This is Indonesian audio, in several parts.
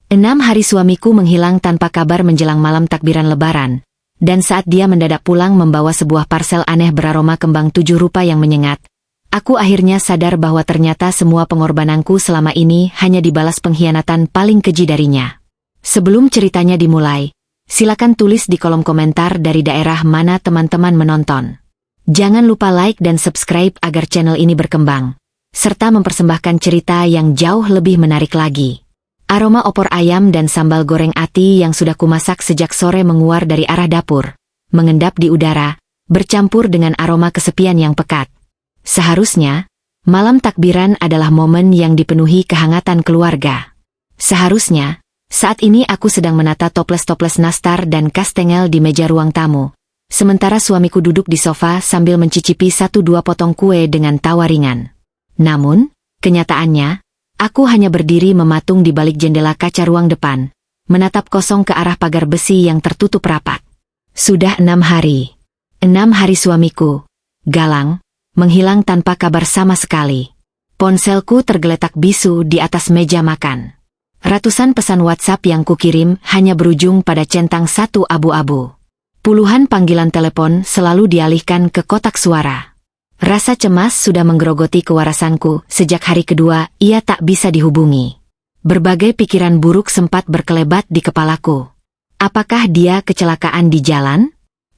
6 hari suamiku menghilang tanpa kabar menjelang malam takbiran lebaran, dan saat dia mendadak pulang membawa sebuah parsel aneh beraroma kembang 7 rupa yang menyengat, aku akhirnya sadar bahwa ternyata semua pengorbananku selama ini hanya dibalas pengkhianatan paling keji darinya. Sebelum ceritanya dimulai, silakan tulis di kolom komentar dari daerah mana teman-teman menonton. Jangan lupa like dan subscribe agar channel ini berkembang, serta mempersembahkan cerita yang jauh lebih menarik lagi. Aroma opor ayam dan sambal goreng ati yang sudah kumasak sejak sore menguar dari arah dapur, mengendap di udara, bercampur dengan aroma kesepian yang pekat. Seharusnya, malam takbiran adalah momen yang dipenuhi kehangatan keluarga. Seharusnya, saat ini aku sedang menata toples-toples nastar dan kastengel di meja ruang tamu, sementara suamiku duduk di sofa sambil mencicipi 1-2 potong kue dengan tawa ringan. Namun, kenyataannya, aku hanya berdiri mematung di balik jendela kaca ruang depan, menatap kosong ke arah pagar besi yang tertutup rapat. Sudah 6 hari. 6 hari suamiku, Galang, menghilang tanpa kabar sama sekali. Ponselku tergeletak bisu di atas meja makan. Ratusan pesan WhatsApp yang kukirim hanya berujung pada centang 1 abu-abu. Puluhan panggilan telepon selalu dialihkan ke kotak suara. Rasa cemas sudah menggerogoti kewarasanku sejak hari kedua ia tak bisa dihubungi. Berbagai pikiran buruk sempat berkelebat di kepalaku. Apakah dia kecelakaan di jalan?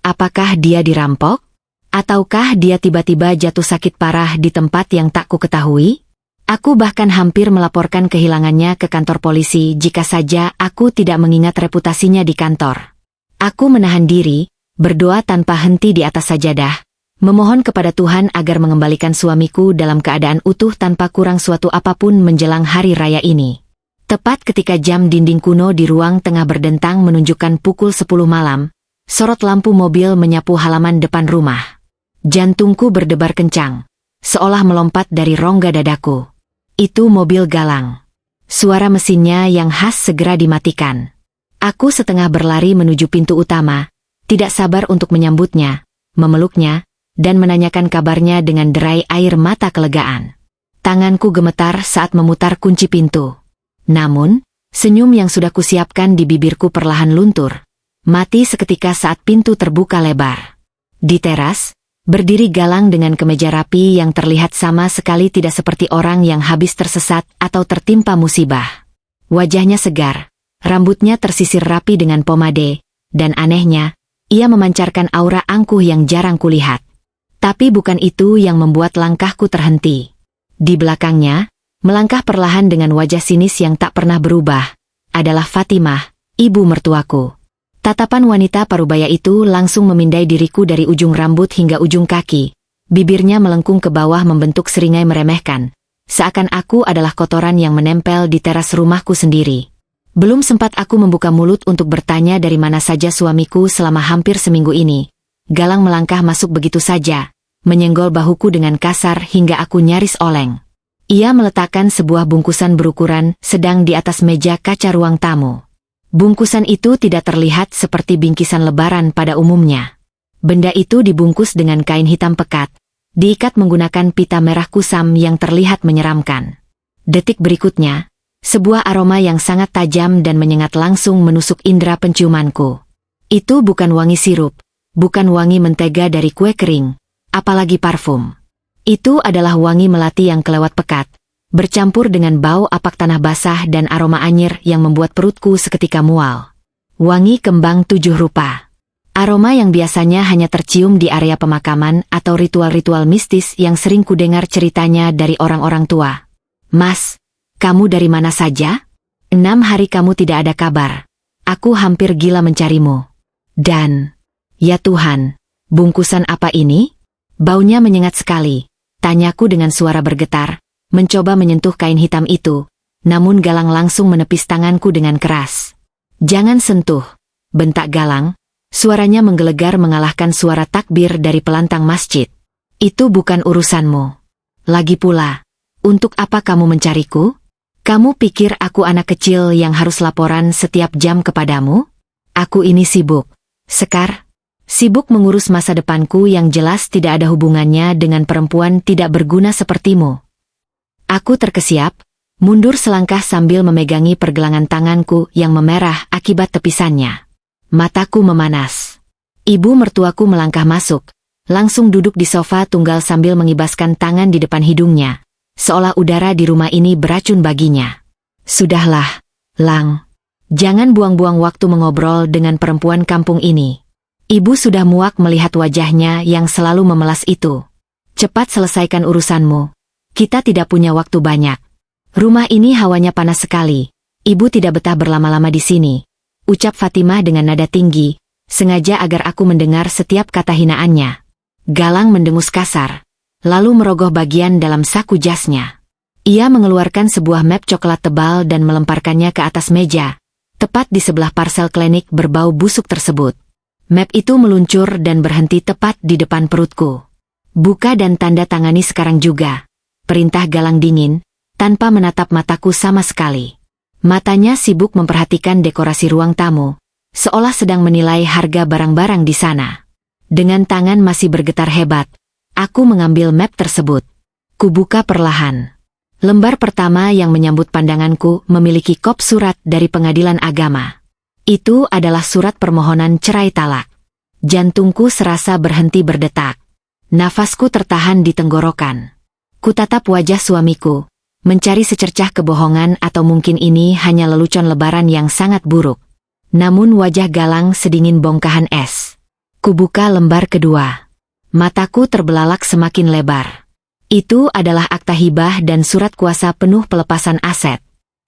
Apakah dia dirampok? Ataukah dia tiba-tiba jatuh sakit parah di tempat yang tak kuketahui? Aku bahkan hampir melaporkan kehilangannya ke kantor polisi jika saja aku tidak mengingat reputasinya di kantor. Aku menahan diri, berdoa tanpa henti di atas sajadah, memohon kepada Tuhan agar mengembalikan suamiku dalam keadaan utuh tanpa kurang suatu apapun menjelang hari raya ini. Tepat ketika jam dinding kuno di ruang tengah berdentang menunjukkan pukul 10 malam, sorot lampu mobil menyapu halaman depan rumah. Jantungku berdebar kencang, seolah melompat dari rongga dadaku. Itu mobil Galang. Suara mesinnya yang khas segera dimatikan. Aku setengah berlari menuju pintu utama, tidak sabar untuk menyambutnya, memeluknya, dan menanyakan kabarnya dengan derai air mata kelegaan. Tanganku gemetar saat memutar kunci pintu. Namun, senyum yang sudah kusiapkan di bibirku perlahan luntur, mati seketika saat pintu terbuka lebar. Di teras, berdiri Galang dengan kemeja rapi yang terlihat sama sekali tidak seperti orang yang habis tersesat atau tertimpa musibah. Wajahnya segar, rambutnya tersisir rapi dengan pomade, dan anehnya, ia memancarkan aura angkuh yang jarang kulihat. Tapi bukan itu yang membuat langkahku terhenti. Di belakangnya, melangkah perlahan dengan wajah sinis yang tak pernah berubah, adalah Fatimah, ibu mertuaku. Tatapan wanita parubaya itu langsung memindai diriku dari ujung rambut hingga ujung kaki. Bibirnya melengkung ke bawah membentuk seringai meremehkan, seakan aku adalah kotoran yang menempel di teras rumahku sendiri. Belum sempat aku membuka mulut untuk bertanya dari mana saja suamiku selama hampir seminggu ini, Galang melangkah masuk begitu saja, menyenggol bahuku dengan kasar hingga aku nyaris oleng. Ia meletakkan sebuah bungkusan berukuran sedang di atas meja kaca ruang tamu. Bungkusan itu tidak terlihat seperti bingkisan lebaran pada umumnya. Benda itu dibungkus dengan kain hitam pekat, diikat menggunakan pita merah kusam yang terlihat menyeramkan. Detik berikutnya, sebuah aroma yang sangat tajam dan menyengat langsung menusuk indera penciumanku. Itu bukan wangi sirup, bukan wangi mentega dari kue kering, apalagi parfum. Itu adalah wangi melati yang kelewat pekat, bercampur dengan bau apak tanah basah dan aroma anyir yang membuat perutku seketika mual. Wangi kembang 7 rupa. Aroma yang biasanya hanya tercium di area pemakaman atau ritual-ritual mistis yang sering kudengar ceritanya dari orang-orang tua. Mas, kamu dari mana saja? 6 hari kamu tidak ada kabar. Aku hampir gila mencarimu. Dan, ya Tuhan, bungkusan apa ini? Baunya menyengat sekali, tanyaku dengan suara bergetar, mencoba menyentuh kain hitam itu, namun Galang langsung menepis tanganku dengan keras. Jangan sentuh, bentak Galang, suaranya menggelegar mengalahkan suara takbir dari pelantang masjid. Itu bukan urusanmu. Lagi pula, untuk apa kamu mencariku? Kamu pikir aku anak kecil yang harus laporan setiap jam kepadamu? Aku ini sibuk, Sekar. Sibuk mengurus masa depanku yang jelas tidak ada hubungannya dengan perempuan tidak berguna sepertimu. Aku terkesiap, Mundur selangkah sambil memegangi pergelangan tanganku yang memerah akibat tepisannya. Mataku memanas. Ibu mertuaku melangkah masuk, langsung duduk di sofa tunggal sambil mengibaskan tangan di depan hidungnya, seolah udara di rumah ini beracun baginya. Sudahlah, Lang. Jangan buang-buang waktu mengobrol dengan perempuan kampung ini. Ibu sudah muak melihat wajahnya yang selalu memelas itu. Cepat selesaikan urusanmu. Kita tidak punya waktu banyak. Rumah ini hawanya panas sekali. Ibu tidak betah berlama-lama di sini, ucap Fatimah dengan nada tinggi, sengaja agar aku mendengar setiap kata hinaannya. Galang mendengus kasar, lalu merogoh bagian dalam saku jasnya. Ia mengeluarkan sebuah map coklat tebal dan melemparkannya ke atas meja, tepat di sebelah parsel klinik berbau busuk tersebut. Map itu meluncur dan berhenti tepat di depan perutku. Buka dan tanda tangani sekarang juga, perintah Galang dingin, tanpa menatap mataku sama sekali. Matanya sibuk memperhatikan dekorasi ruang tamu, seolah sedang menilai harga barang-barang di sana. Dengan tangan masih bergetar hebat, aku mengambil map tersebut. Kubuka perlahan. Lembar pertama yang menyambut pandanganku memiliki kop surat dari Pengadilan Agama. Itu adalah surat permohonan cerai talak. Jantungku serasa berhenti berdetak. Nafasku tertahan di tenggorokan. Kutatap wajah suamiku, mencari secercah kebohongan atau mungkin ini hanya lelucon lebaran yang sangat buruk. Namun wajah Galang sedingin bongkahan es. Kubuka lembar kedua. Mataku terbelalak semakin lebar. Itu adalah akta hibah dan surat kuasa penuh pelepasan aset.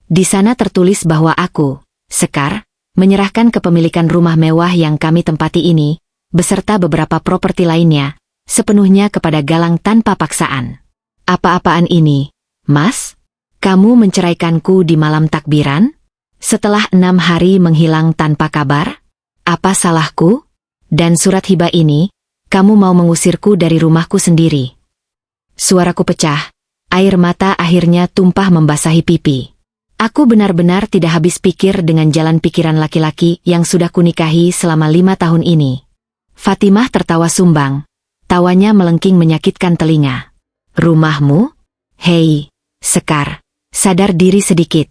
Di sana tertulis bahwa aku, Sekar, menyerahkan kepemilikan rumah mewah yang kami tempati ini, beserta beberapa properti lainnya, sepenuhnya kepada Galang tanpa paksaan. Apa-apaan ini, Mas? Kamu menceraikanku di malam takbiran? Setelah 6 hari menghilang tanpa kabar? Apa salahku? Dan surat hibah ini, kamu mau mengusirku dari rumahku sendiri. Suaraku pecah, air mata akhirnya tumpah membasahi pipi. Aku benar-benar tidak habis pikir dengan jalan pikiran laki-laki yang sudah kunikahi selama 5 tahun ini. Fatimah tertawa sumbang, tawanya melengking menyakitkan telinga. Rumahmu? Hei, Sekar, sadar diri sedikit.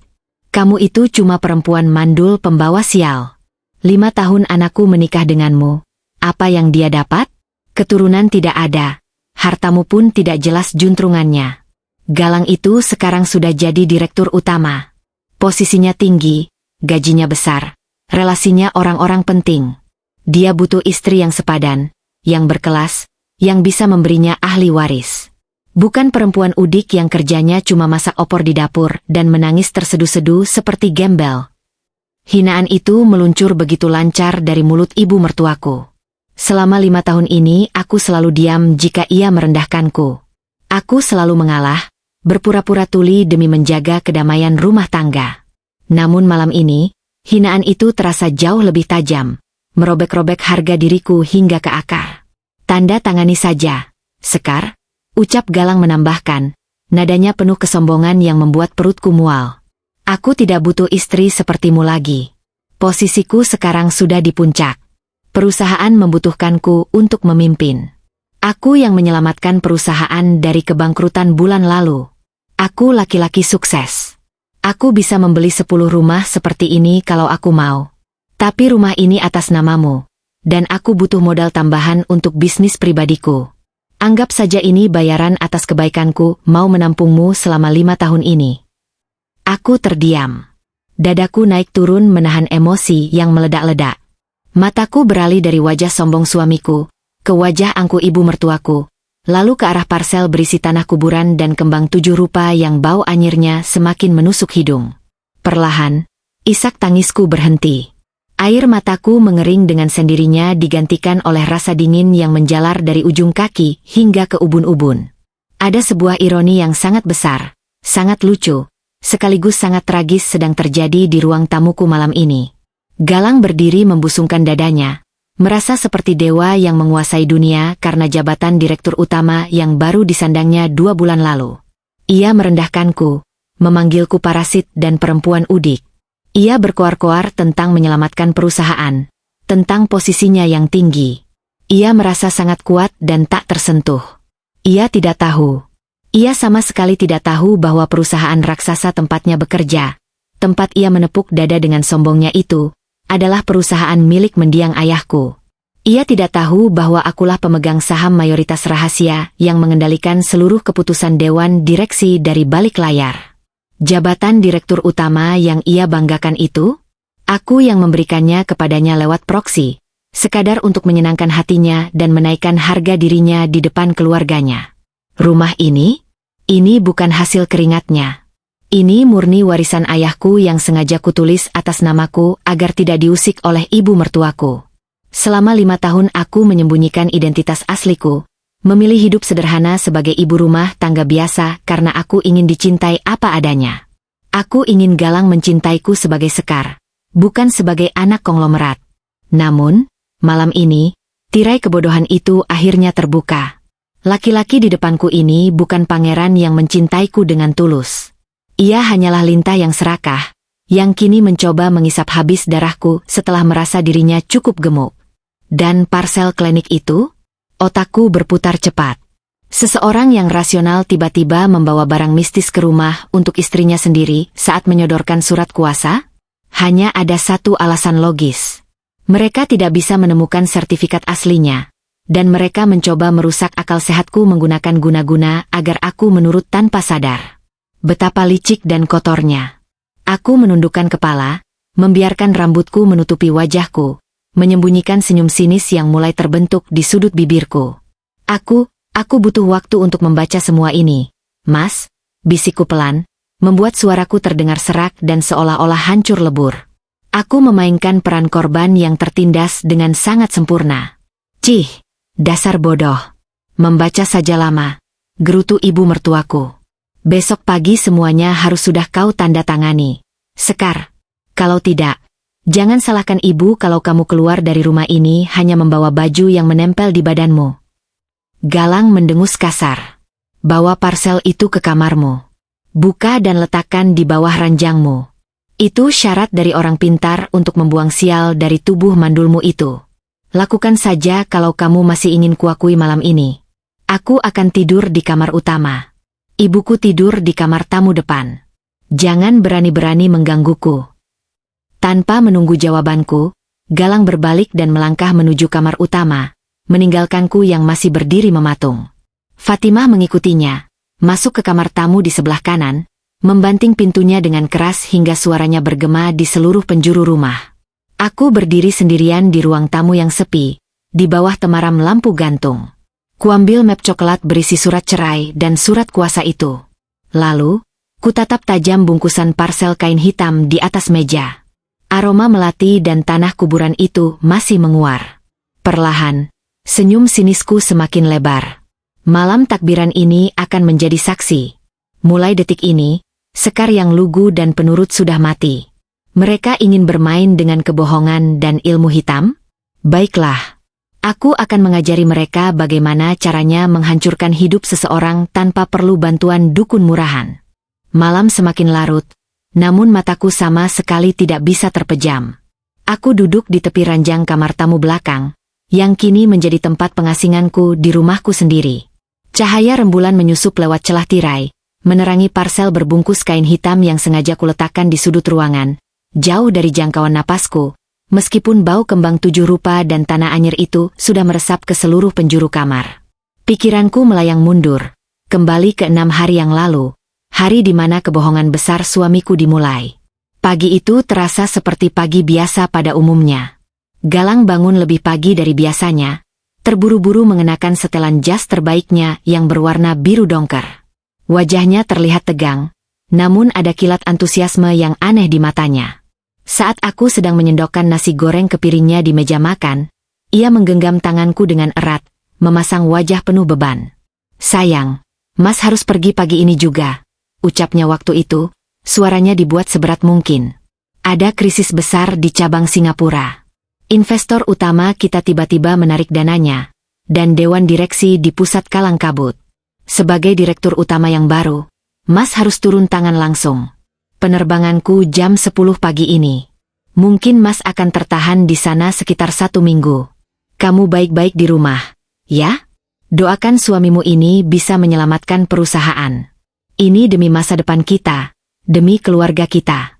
Kamu itu cuma perempuan mandul pembawa sial. 5 tahun anakku menikah denganmu. Apa yang dia dapat? Keturunan tidak ada. Hartamu pun tidak jelas juntrungannya. Galang itu sekarang sudah jadi direktur utama. Posisinya tinggi, gajinya besar, relasinya orang-orang penting. Dia butuh istri yang sepadan, yang berkelas, yang bisa memberinya ahli waris. Bukan perempuan udik yang kerjanya cuma masak opor di dapur dan menangis terseduh-seduh seperti gembel. Hinaan itu meluncur begitu lancar dari mulut ibu mertuaku. Selama 5 tahun ini aku selalu diam jika ia merendahkanku. Aku selalu mengalah, berpura-pura tuli demi menjaga kedamaian rumah tangga. Namun malam ini, hinaan itu terasa jauh lebih tajam, merobek-robek harga diriku hingga ke akar. Tanda tangani saja, Sekar, ucap Galang menambahkan, nadanya penuh kesombongan yang membuat perutku mual. Aku tidak butuh istri sepertimu lagi. Posisiku sekarang sudah di puncak. Perusahaan membutuhkanku untuk memimpin. Aku yang menyelamatkan perusahaan dari kebangkrutan bulan lalu. Aku laki-laki sukses. Aku bisa membeli 10 rumah seperti ini kalau aku mau. Tapi rumah ini atas namamu. Dan aku butuh modal tambahan untuk bisnis pribadiku. Anggap saja ini bayaran atas kebaikanku mau menampungmu selama 5 tahun ini. Aku terdiam. Dadaku naik turun menahan emosi yang meledak-ledak. Mataku beralih dari wajah sombong suamiku, ke wajah angku ibu mertuaku, lalu ke arah parsel berisi tanah kuburan dan kembang 7 rupa yang bau anyirnya semakin menusuk hidung. Perlahan, isak tangisku berhenti. Air mataku mengering dengan sendirinya digantikan oleh rasa dingin yang menjalar dari ujung kaki hingga ke ubun-ubun. Ada sebuah ironi yang sangat besar, sangat lucu, sekaligus sangat tragis sedang terjadi di ruang tamuku malam ini. Galang berdiri membusungkan dadanya, merasa seperti dewa yang menguasai dunia karena jabatan direktur utama yang baru disandangnya 2 bulan lalu. Ia merendahkanku, memanggilku parasit dan perempuan udik. Ia berkoar-koar tentang menyelamatkan perusahaan, tentang posisinya yang tinggi. Ia merasa sangat kuat dan tak tersentuh. Ia tidak tahu. Ia sama sekali tidak tahu bahwa perusahaan raksasa tempatnya bekerja, tempat ia menepuk dada dengan sombongnya itu, adalah perusahaan milik mendiang ayahku. Ia tidak tahu bahwa akulah pemegang saham mayoritas rahasia yang mengendalikan seluruh keputusan dewan direksi dari balik layar. Jabatan direktur utama yang ia banggakan itu, aku yang memberikannya kepadanya lewat proksi, sekadar untuk menyenangkan hatinya dan menaikkan harga dirinya di depan keluarganya. Rumah ini bukan hasil keringatnya. Ini murni warisan ayahku yang sengaja kutulis atas namaku agar tidak diusik oleh ibu mertuaku. Selama 5 tahun aku menyembunyikan identitas asliku, memilih hidup sederhana sebagai ibu rumah tangga biasa karena aku ingin dicintai apa adanya. Aku ingin Galang mencintaiku sebagai Sekar, bukan sebagai anak konglomerat. Namun, malam ini, tirai kebodohan itu akhirnya terbuka. Laki-laki di depanku ini bukan pangeran yang mencintaiku dengan tulus. Ia hanyalah lintah yang serakah, yang kini mencoba mengisap habis darahku setelah merasa dirinya cukup gemuk. Dan parsel klinik itu? Otakku berputar cepat. Seseorang yang rasional tiba-tiba membawa barang mistis ke rumah untuk istrinya sendiri saat menyodorkan surat kuasa? Hanya ada satu alasan logis. Mereka tidak bisa menemukan sertifikat aslinya, dan mereka mencoba merusak akal sehatku menggunakan guna-guna agar aku menurut tanpa sadar. Betapa licik dan kotornya. Aku menundukkan kepala, membiarkan rambutku menutupi wajahku, menyembunyikan senyum sinis yang mulai terbentuk di sudut bibirku. Aku butuh waktu untuk membaca semua ini, Mas, bisikku pelan, membuat suaraku terdengar serak dan seolah-olah hancur lebur. Aku memainkan peran korban yang tertindas dengan sangat sempurna. Cih, dasar bodoh. Membaca saja lama, gerutu ibu mertuaku. Besok pagi semuanya harus sudah kau tanda tangani, Sekar. Kalau tidak, jangan salahkan ibu kalau kamu keluar dari rumah ini hanya membawa baju yang menempel di badanmu. Galang mendengus kasar. Bawa parsel itu ke kamarmu. Buka dan letakkan di bawah ranjangmu. Itu syarat dari orang pintar untuk membuang sial dari tubuh mandulmu itu. Lakukan saja kalau kamu masih ingin kuakui malam ini. Aku akan tidur di kamar utama. Ibuku tidur di kamar tamu depan. Jangan berani-berani menggangguku. Tanpa menunggu jawabanku, Galang berbalik dan melangkah menuju kamar utama, meninggalkanku yang masih berdiri mematung. Fatimah mengikutinya, masuk ke kamar tamu di sebelah kanan, membanting pintunya dengan keras hingga suaranya bergema di seluruh penjuru rumah. Aku berdiri sendirian di ruang tamu yang sepi, di bawah temaram lampu gantung. Kuambil map coklat berisi surat cerai dan surat kuasa itu. Lalu, kutatap tajam bungkusan parsel kain hitam di atas meja. Aroma melati dan tanah kuburan itu masih menguar. Perlahan, senyum sinisku semakin lebar. Malam takbiran ini akan menjadi saksi. Mulai detik ini, Sekar yang lugu dan penurut sudah mati. Mereka ingin bermain dengan kebohongan dan ilmu hitam? Baiklah. Aku akan mengajari mereka bagaimana caranya menghancurkan hidup seseorang tanpa perlu bantuan dukun murahan. Malam semakin larut, namun mataku sama sekali tidak bisa terpejam. Aku duduk di tepi ranjang kamar tamu belakang, yang kini menjadi tempat pengasinganku di rumahku sendiri. Cahaya rembulan menyusup lewat celah tirai, menerangi parsel berbungkus kain hitam yang sengaja kuletakkan di sudut ruangan, jauh dari jangkauan napasku. Meskipun bau kembang 7 rupa dan tanah anyir itu sudah meresap ke seluruh penjuru kamar. Pikiranku melayang mundur, kembali ke 6 hari yang lalu, hari di mana kebohongan besar suamiku dimulai. Pagi itu terasa seperti pagi biasa pada umumnya. Galang bangun lebih pagi dari biasanya, terburu-buru mengenakan setelan jas terbaiknya yang berwarna biru dongker. Wajahnya terlihat tegang, namun ada kilat antusiasme yang aneh di matanya. Saat aku sedang menyendokkan nasi goreng ke piringnya di meja makan, ia menggenggam tanganku dengan erat, memasang wajah penuh beban. Sayang, Mas harus pergi pagi ini juga, ucapnya waktu itu, suaranya dibuat seberat mungkin. Ada krisis besar di cabang Singapura. Investor utama kita tiba-tiba menarik dananya, dan dewan direksi di pusat kalang kabut. Sebagai direktur utama yang baru, Mas harus turun tangan langsung. Penerbanganku jam 10 pagi ini. Mungkin Mas akan tertahan di sana sekitar 1 minggu. Kamu baik-baik di rumah, ya? Doakan suamimu ini bisa menyelamatkan perusahaan. Ini demi masa depan kita, demi keluarga kita.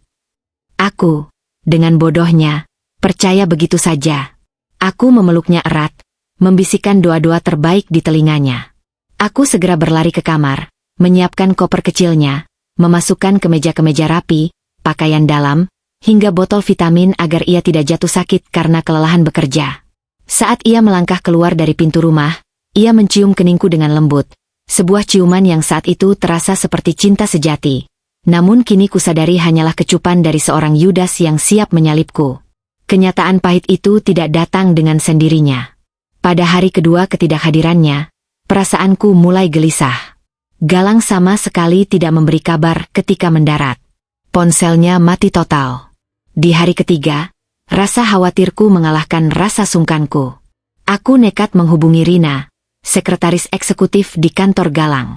Aku, dengan bodohnya, percaya begitu saja. Aku memeluknya erat, membisikkan doa-doa terbaik di telinganya. Aku segera berlari ke kamar, menyiapkan koper kecilnya, memasukkan kemeja-kemeja rapi, pakaian dalam, hingga botol vitamin agar ia tidak jatuh sakit karena kelelahan bekerja. Saat ia melangkah keluar dari pintu rumah, ia mencium keningku dengan lembut, sebuah ciuman yang saat itu terasa seperti cinta sejati. Namun kini kusadari hanyalah kecupan dari seorang Yudas yang siap menyalibku. Kenyataan pahit itu tidak datang dengan sendirinya. Pada hari kedua ketidakhadirannya, perasaanku mulai gelisah. Galang sama sekali tidak memberi kabar ketika mendarat. Ponselnya mati total. Di hari ketiga, rasa khawatirku mengalahkan rasa sungkanku. Aku nekat menghubungi Rina, sekretaris eksekutif di kantor Galang.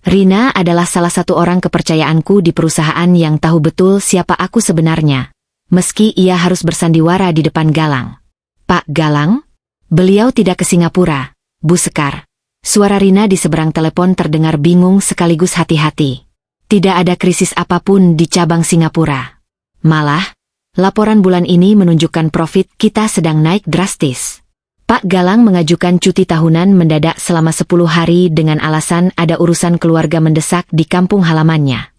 Rina adalah salah satu orang kepercayaanku di perusahaan yang tahu betul siapa aku sebenarnya, meski ia harus bersandiwara di depan Galang. Pak Galang? Beliau tidak ke Singapura, Bu Sekar. Suara Rina di seberang telepon terdengar bingung sekaligus hati-hati. Tidak ada krisis apapun di cabang Singapura. Malah, laporan bulan ini menunjukkan profit kita sedang naik drastis. Pak Galang mengajukan cuti tahunan mendadak selama 10 hari dengan alasan ada urusan keluarga mendesak di kampung halamannya.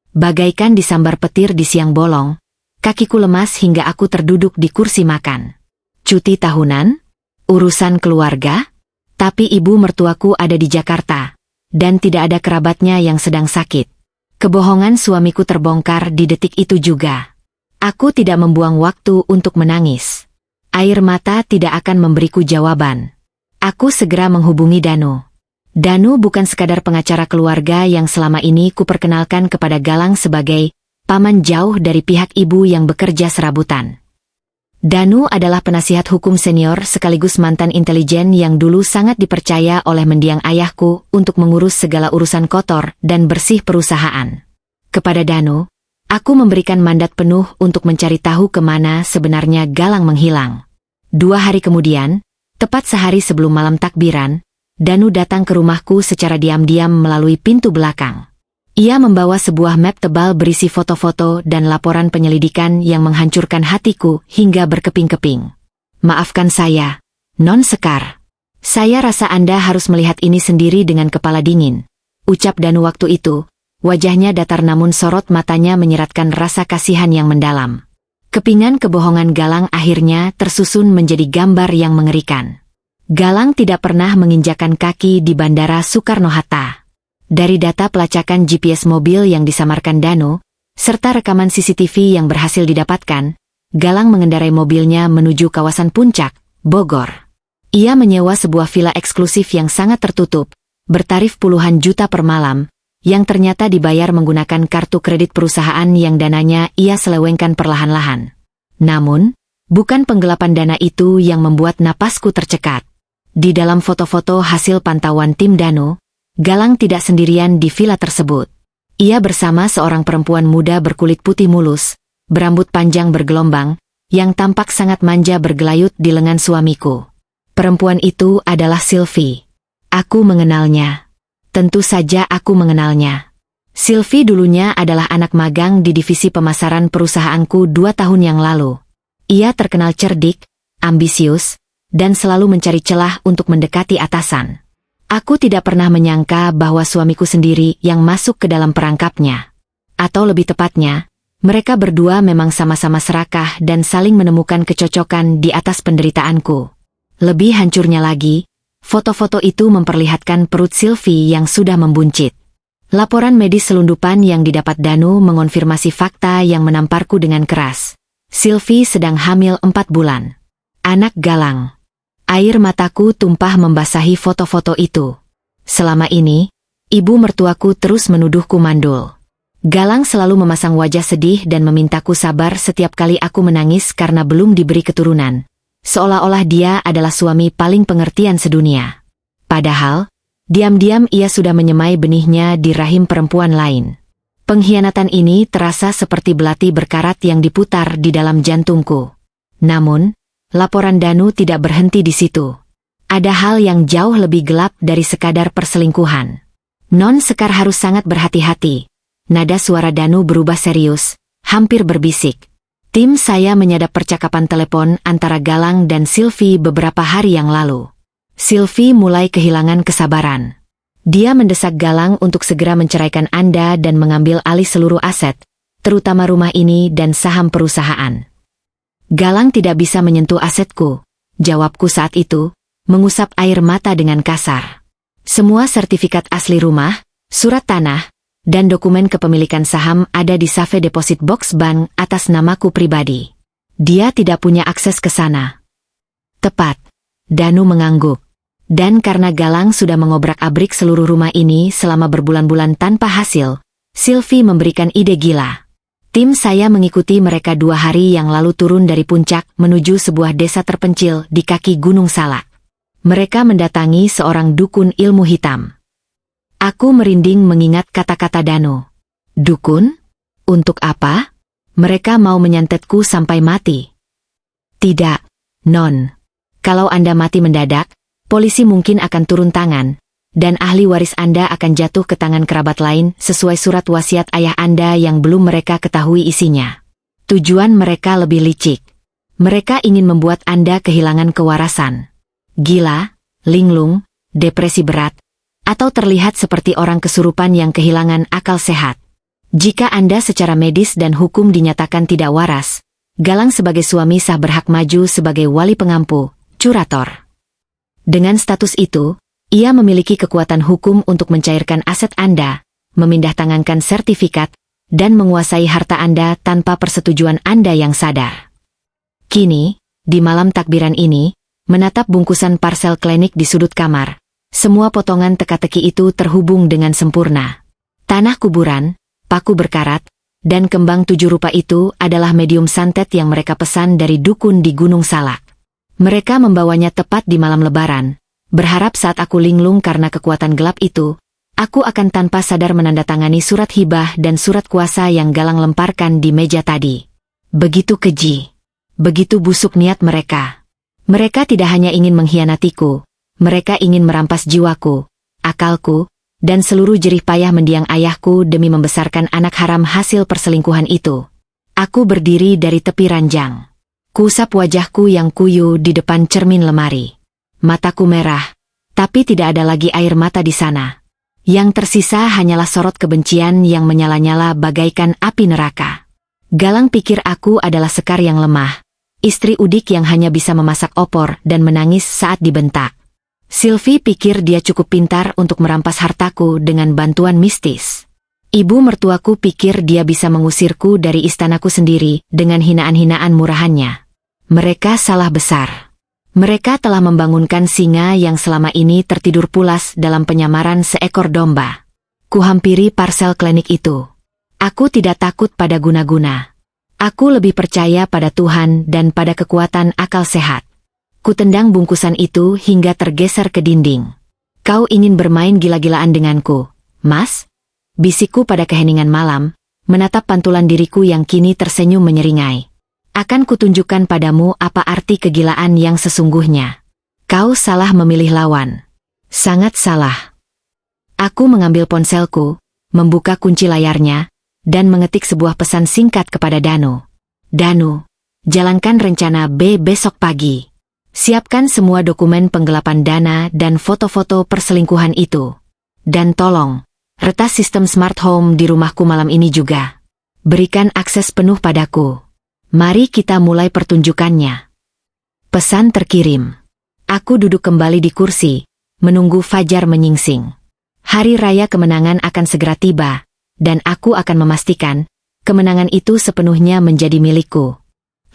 Bagaikan disambar petir di siang bolong, kakiku lemas hingga aku terduduk di kursi makan. Cuti tahunan? Urusan keluarga? Tapi ibu mertuaku ada di Jakarta, dan tidak ada kerabatnya yang sedang sakit. Kebohongan suamiku terbongkar di detik itu juga. Aku tidak membuang waktu untuk menangis. Air mata tidak akan memberiku jawaban. Aku segera menghubungi Danu. Danu bukan sekadar pengacara keluarga yang selama ini kuperkenalkan kepada Galang sebagai paman jauh dari pihak ibu yang bekerja serabutan. Danu adalah penasihat hukum senior sekaligus mantan intelijen yang dulu sangat dipercaya oleh mendiang ayahku untuk mengurus segala urusan kotor dan bersih perusahaan. Kepada Danu, aku memberikan mandat penuh untuk mencari tahu kemana sebenarnya Galang menghilang. 2 hari kemudian, tepat sehari sebelum malam takbiran, Danu datang ke rumahku secara diam-diam melalui pintu belakang. Ia membawa sebuah map tebal berisi foto-foto dan laporan penyelidikan yang menghancurkan hatiku hingga berkeping-keping. Maafkan saya, Non Sekar. Saya rasa Anda harus melihat ini sendiri dengan kepala dingin, ucap Danu waktu itu. Wajahnya datar namun sorot matanya menyeratkan rasa kasihan yang mendalam. Kepingan kebohongan Galang akhirnya tersusun menjadi gambar yang mengerikan. Galang tidak pernah menginjakan kaki di Bandara Soekarno-Hatta. Dari data pelacakan GPS mobil yang disamarkan Danu, serta rekaman CCTV yang berhasil didapatkan, Galang mengendarai mobilnya menuju kawasan Puncak, Bogor. Ia menyewa sebuah villa eksklusif yang sangat tertutup, bertarif puluhan juta per malam, yang ternyata dibayar menggunakan kartu kredit perusahaan yang dananya ia selewengkan perlahan-lahan. Namun, bukan penggelapan dana itu yang membuat napasku tercekat. Di dalam foto-foto hasil pantauan tim Danu, Galang tidak sendirian di villa tersebut. Ia bersama seorang perempuan muda berkulit putih mulus, berambut panjang bergelombang, yang tampak sangat manja bergelayut di lengan suamiku. Perempuan itu adalah Sylvie. Aku mengenalnya. Tentu saja aku mengenalnya. Sylvie dulunya adalah anak magang di divisi pemasaran perusahaanku 2 tahun yang lalu. Ia terkenal cerdik, ambisius, dan selalu mencari celah untuk mendekati atasan. Aku tidak pernah menyangka bahwa suamiku sendiri yang masuk ke dalam perangkapnya. Atau lebih tepatnya, mereka berdua memang sama-sama serakah dan saling menemukan kecocokan di atas penderitaanku. Lebih hancurnya lagi, foto-foto itu memperlihatkan perut Sylvie yang sudah membuncit. Laporan medis selundupan yang didapat Danu mengonfirmasi fakta yang menamparku dengan keras. Sylvie sedang hamil 4 bulan. Anak Galang. Air mataku tumpah membasahi foto-foto itu. Selama ini, ibu mertuaku terus menuduhku mandul. Galang selalu memasang wajah sedih dan memintaku sabar setiap kali aku menangis karena belum diberi keturunan. Seolah-olah dia adalah suami paling pengertian sedunia. Padahal, diam-diam ia sudah menyemai benihnya di rahim perempuan lain. Pengkhianatan ini terasa seperti belati berkarat yang diputar di dalam jantungku. Namun, laporan Danu tidak berhenti di situ. Ada hal yang jauh lebih gelap dari sekadar perselingkuhan. Non Sekar harus sangat berhati-hati. Nada suara Danu berubah serius, hampir berbisik. Tim saya menyadap percakapan telepon antara Galang dan Sylvie beberapa hari yang lalu. Sylvie mulai kehilangan kesabaran. Dia mendesak Galang untuk segera menceraikan Anda dan mengambil alih seluruh aset, terutama rumah ini dan saham perusahaan. Galang tidak bisa menyentuh asetku, jawabku saat itu, mengusap air mata dengan kasar. Semua sertifikat asli rumah, surat tanah, dan dokumen kepemilikan saham ada di Safe Deposit Box Bank atas namaku pribadi. Dia tidak punya akses ke sana. Tepat. Danu mengangguk. Dan karena Galang sudah mengobrak-abrik seluruh rumah ini selama berbulan-bulan tanpa hasil, Sylvie memberikan ide gila. Tim saya mengikuti mereka 2 hari yang lalu turun dari puncak menuju sebuah desa terpencil di kaki Gunung Salak. Mereka mendatangi seorang dukun ilmu hitam. Aku merinding mengingat kata-kata Danu. Dukun? Untuk apa? Mereka mau menyantetku sampai mati. Tidak, Non. Kalau Anda mati mendadak, polisi mungkin akan turun tangan, dan ahli waris Anda akan jatuh ke tangan kerabat lain sesuai surat wasiat ayah Anda yang belum mereka ketahui isinya. Tujuan mereka lebih licik. Mereka ingin membuat Anda kehilangan kewarasan. Gila, linglung, depresi berat, atau terlihat seperti orang kesurupan yang kehilangan akal sehat. Jika Anda secara medis dan hukum dinyatakan tidak waras, Galang sebagai suami sah berhak maju sebagai wali pengampu, curator. Dengan status itu, ia memiliki kekuatan hukum untuk mencairkan aset Anda, memindahtangankan sertifikat, dan menguasai harta Anda tanpa persetujuan Anda yang sadar. Kini, di malam takbiran ini, menatap bungkusan parsel klinik di sudut kamar, semua potongan teka-teki itu terhubung dengan sempurna. Tanah kuburan, paku berkarat, dan kembang 7 rupa itu adalah medium santet yang mereka pesan dari dukun di Gunung Salak. Mereka membawanya tepat di malam lebaran, berharap saat aku linglung karena kekuatan gelap itu, aku akan tanpa sadar menandatangani surat hibah dan surat kuasa yang Galang lemparkan di meja tadi. Begitu keji. Begitu busuk niat mereka. Mereka tidak hanya ingin mengkhianatiku, mereka ingin merampas jiwaku, akalku, dan seluruh jerih payah mendiang ayahku demi membesarkan anak haram hasil perselingkuhan itu. Aku berdiri dari tepi ranjang. Kuusap wajahku yang kuyu di depan cermin lemari. Mataku merah, tapi tidak ada lagi air mata di sana. Yang tersisa hanyalah sorot kebencian yang menyala-nyala bagaikan api neraka. Galang pikir aku adalah Sekar yang lemah, istri udik yang hanya bisa memasak opor dan menangis saat dibentak. Sylvie pikir dia cukup pintar untuk merampas hartaku dengan bantuan mistis. Ibu mertuaku pikir dia bisa mengusirku dari istanaku sendiri dengan hinaan-hinaan murahannya. Mereka salah besar. Mereka telah membangunkan singa yang selama ini tertidur pulas dalam penyamaran seekor domba. Kuhampiri parsel klinik itu. Aku tidak takut pada guna-guna. Aku lebih percaya pada Tuhan dan pada kekuatan akal sehat. Kutendang bungkusan itu hingga tergeser ke dinding. Kau ingin bermain gila-gilaan denganku, Mas? Bisikku pada keheningan malam, menatap pantulan diriku yang kini tersenyum menyeringai. Akan kutunjukkan padamu apa arti kegilaan yang sesungguhnya. Kau salah memilih lawan. Sangat salah. Aku mengambil ponselku, membuka kunci layarnya, dan mengetik sebuah pesan singkat kepada Danu. Danu, jalankan rencana B besok pagi. Siapkan semua dokumen penggelapan dana dan foto-foto perselingkuhan itu. Dan tolong, retas sistem smart home di rumahku malam ini juga. Berikan akses penuh padaku. Mari kita mulai pertunjukannya. Pesan terkirim. Aku duduk kembali di kursi, menunggu fajar menyingsing. Hari raya kemenangan akan segera tiba, dan aku akan memastikan, kemenangan itu sepenuhnya menjadi milikku.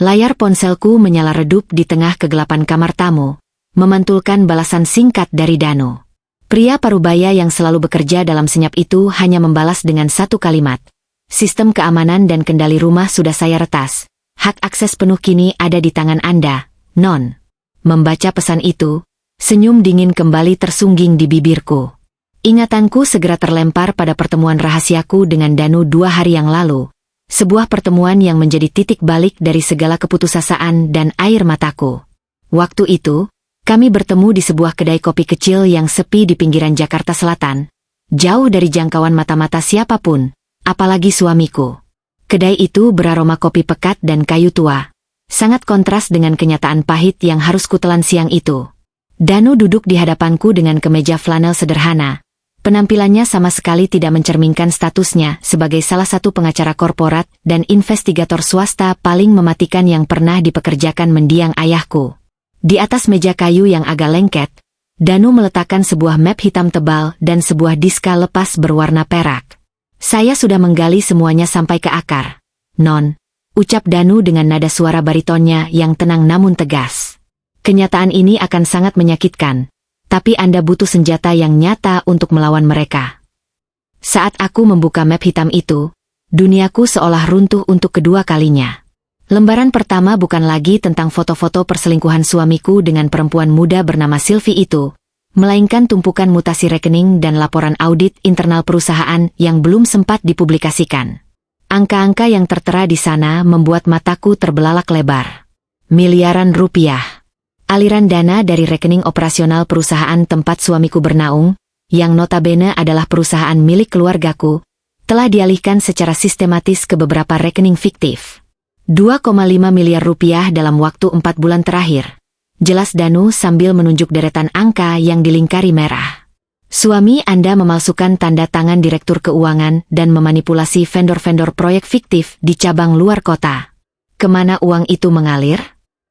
Layar ponselku menyala redup di tengah kegelapan kamar tamu, memantulkan balasan singkat dari Danu. Pria parubaya yang selalu bekerja dalam senyap itu hanya membalas dengan satu kalimat. Sistem keamanan dan kendali rumah sudah saya retas. Hak akses penuh kini ada di tangan Anda, Non. Membaca pesan itu, senyum dingin kembali tersungging di bibirku. Ingatanku segera terlempar pada pertemuan rahasiaku dengan Danu 2 hari yang lalu. Sebuah pertemuan yang menjadi titik balik dari segala keputusasaan dan air mataku. Waktu itu, Kami bertemu di sebuah kedai kopi kecil yang sepi di pinggiran Jakarta Selatan, jauh dari jangkauan mata-mata siapapun, apalagi suamiku. Kedai itu beraroma kopi pekat dan kayu tua, sangat kontras dengan kenyataan pahit yang harus kutelan siang itu. Danu duduk di hadapanku dengan kemeja flanel sederhana. Penampilannya sama sekali tidak mencerminkan statusnya sebagai salah satu pengacara korporat dan investigator swasta paling mematikan yang pernah dipekerjakan mendiang ayahku. Di atas meja kayu yang agak lengket, Danu meletakkan sebuah map hitam tebal dan sebuah diska lepas berwarna perak. Saya sudah menggali semuanya sampai ke akar, Non, ucap Danu dengan nada suara baritonnya yang tenang namun tegas. Kenyataan ini akan sangat menyakitkan. Tapi Anda butuh senjata yang nyata untuk melawan mereka. Saat aku membuka map hitam itu, duniaku seolah runtuh untuk kedua kalinya. Lembaran pertama bukan lagi tentang foto-foto perselingkuhan suamiku dengan perempuan muda bernama Sylvie itu, melainkan tumpukan mutasi rekening dan laporan audit internal perusahaan yang belum sempat dipublikasikan. Angka-angka yang tertera di sana membuat mataku terbelalak lebar. Miliaran rupiah. Aliran dana dari rekening operasional perusahaan tempat suamiku bernaung, yang notabene adalah perusahaan milik keluargaku, telah dialihkan secara sistematis ke beberapa rekening fiktif. 2,5 miliar rupiah dalam waktu 4 bulan terakhir. Jelas Danu sambil menunjuk deretan angka yang dilingkari merah. Suami Anda memalsukan tanda tangan direktur keuangan dan memanipulasi vendor-vendor proyek fiktif di cabang luar kota. Kemana uang itu mengalir?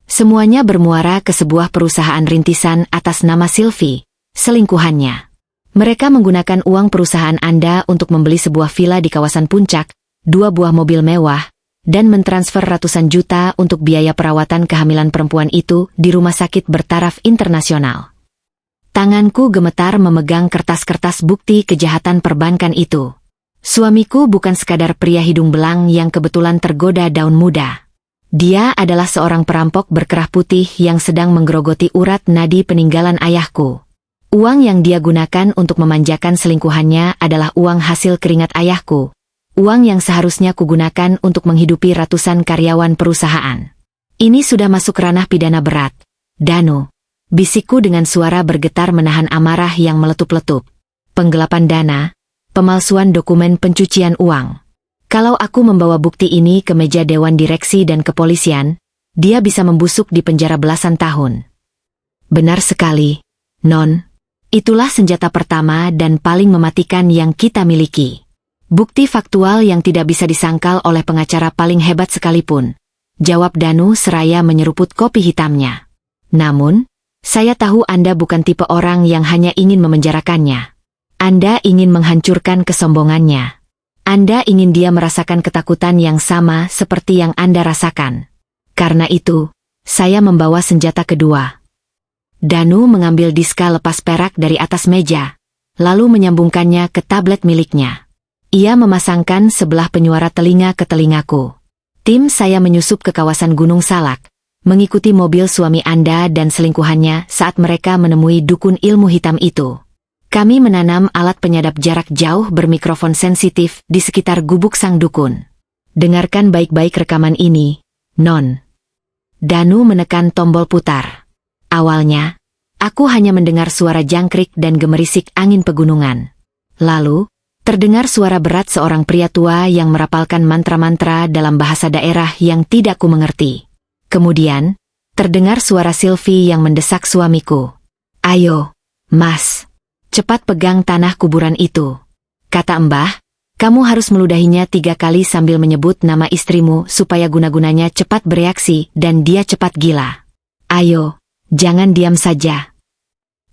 Semuanya bermuara ke sebuah perusahaan rintisan atas nama Sylvie, selingkuhannya. Mereka menggunakan uang perusahaan Anda untuk membeli sebuah villa di kawasan Puncak, 2 buah mobil mewah, dan mentransfer ratusan juta untuk biaya perawatan kehamilan perempuan itu di rumah sakit bertaraf internasional. Tanganku gemetar memegang kertas-kertas bukti kejahatan perbankan itu. Suamiku bukan sekadar pria hidung belang yang kebetulan tergoda daun muda. Dia adalah seorang perampok berkerah putih yang sedang menggerogoti urat nadi peninggalan ayahku. Uang yang dia gunakan untuk memanjakan selingkuhannya adalah uang hasil keringat ayahku. Uang yang seharusnya kugunakan untuk menghidupi ratusan karyawan perusahaan. Ini sudah masuk ranah pidana berat. Danu, bisikku dengan suara bergetar menahan amarah yang meletup-letup. Penggelapan dana, pemalsuan dokumen pencucian uang. Kalau aku membawa bukti ini ke meja dewan direksi dan kepolisian, dia bisa membusuk di penjara belasan tahun. Benar sekali, Non. Itulah senjata pertama dan paling mematikan yang kita miliki. Bukti faktual yang tidak bisa disangkal oleh pengacara paling hebat sekalipun. Jawab Danu seraya menyeruput kopi hitamnya. Namun, saya tahu Anda bukan tipe orang yang hanya ingin memenjarakannya. Anda ingin menghancurkan kesombongannya. Anda ingin dia merasakan ketakutan yang sama seperti yang Anda rasakan. Karena itu, saya membawa senjata kedua. Danu mengambil diska lepas perak dari atas meja, lalu menyambungkannya ke tablet miliknya. Ia memasangkan sebelah penyuara telinga ke telingaku. Tim saya menyusup ke kawasan Gunung Salak, mengikuti mobil suami Anda dan selingkuhannya saat mereka menemui dukun ilmu hitam itu. Kami menanam alat penyadap jarak jauh bermikrofon sensitif di sekitar gubuk sang dukun. Dengarkan baik-baik rekaman ini, Non. Danu menekan tombol putar. Awalnya, aku hanya mendengar suara jangkrik dan gemerisik angin pegunungan. Lalu, terdengar suara berat seorang pria tua yang merapalkan mantra-mantra dalam bahasa daerah yang tidak ku mengerti. Kemudian, terdengar suara Sylvie yang mendesak suamiku. Ayo, Mas. Cepat pegang tanah kuburan itu. Kata Mbah, kamu harus meludahinya 3 kali sambil menyebut nama istrimu supaya guna-gunanya cepat bereaksi dan dia cepat gila. Ayo, jangan diam saja.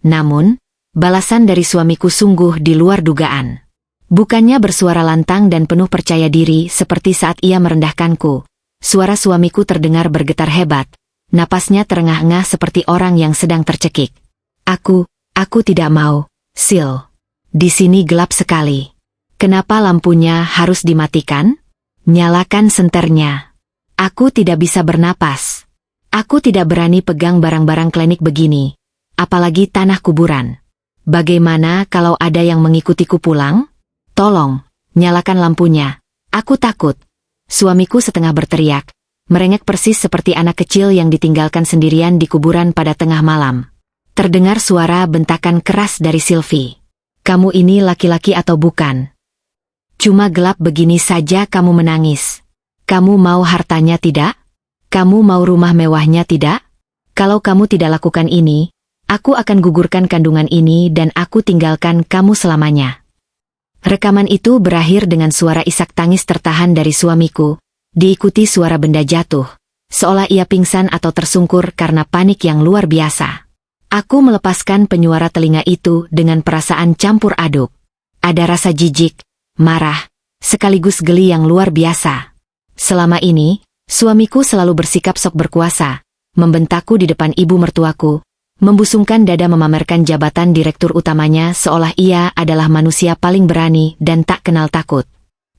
Namun, balasan dari suamiku sungguh di luar dugaan. Bukannya bersuara lantang dan penuh percaya diri seperti saat ia merendahkanku. Suara suamiku terdengar bergetar hebat. Napasnya terengah-engah seperti orang yang sedang tercekik. Aku tidak mau. Sil, di sini gelap sekali. Kenapa lampunya harus dimatikan? Nyalakan senternya. Aku tidak bisa bernapas. Aku tidak berani pegang barang-barang klinik begini, apalagi tanah kuburan. Bagaimana kalau ada yang mengikutiku pulang? Tolong, nyalakan lampunya. Aku takut. Suamiku setengah berteriak, merengek persis seperti anak kecil yang ditinggalkan sendirian di kuburan pada tengah malam. Terdengar suara bentakan keras dari Sylvie. Kamu ini laki-laki atau bukan? Cuma gelap begini saja kamu menangis. Kamu mau hartanya tidak? Kamu mau rumah mewahnya tidak? Kalau kamu tidak lakukan ini, aku akan gugurkan kandungan ini dan aku tinggalkan kamu selamanya. Rekaman itu berakhir dengan suara isak tangis tertahan dari suamiku, diikuti suara benda jatuh, seolah ia pingsan atau tersungkur karena panik yang luar biasa. Aku melepaskan penyuara telinga itu dengan perasaan campur aduk. Ada rasa jijik, marah, sekaligus geli yang luar biasa. Selama ini, suamiku selalu bersikap sok berkuasa, membentakku di depan ibu mertuaku, membusungkan dada memamerkan jabatan direktur utamanya seolah ia adalah manusia paling berani dan tak kenal takut.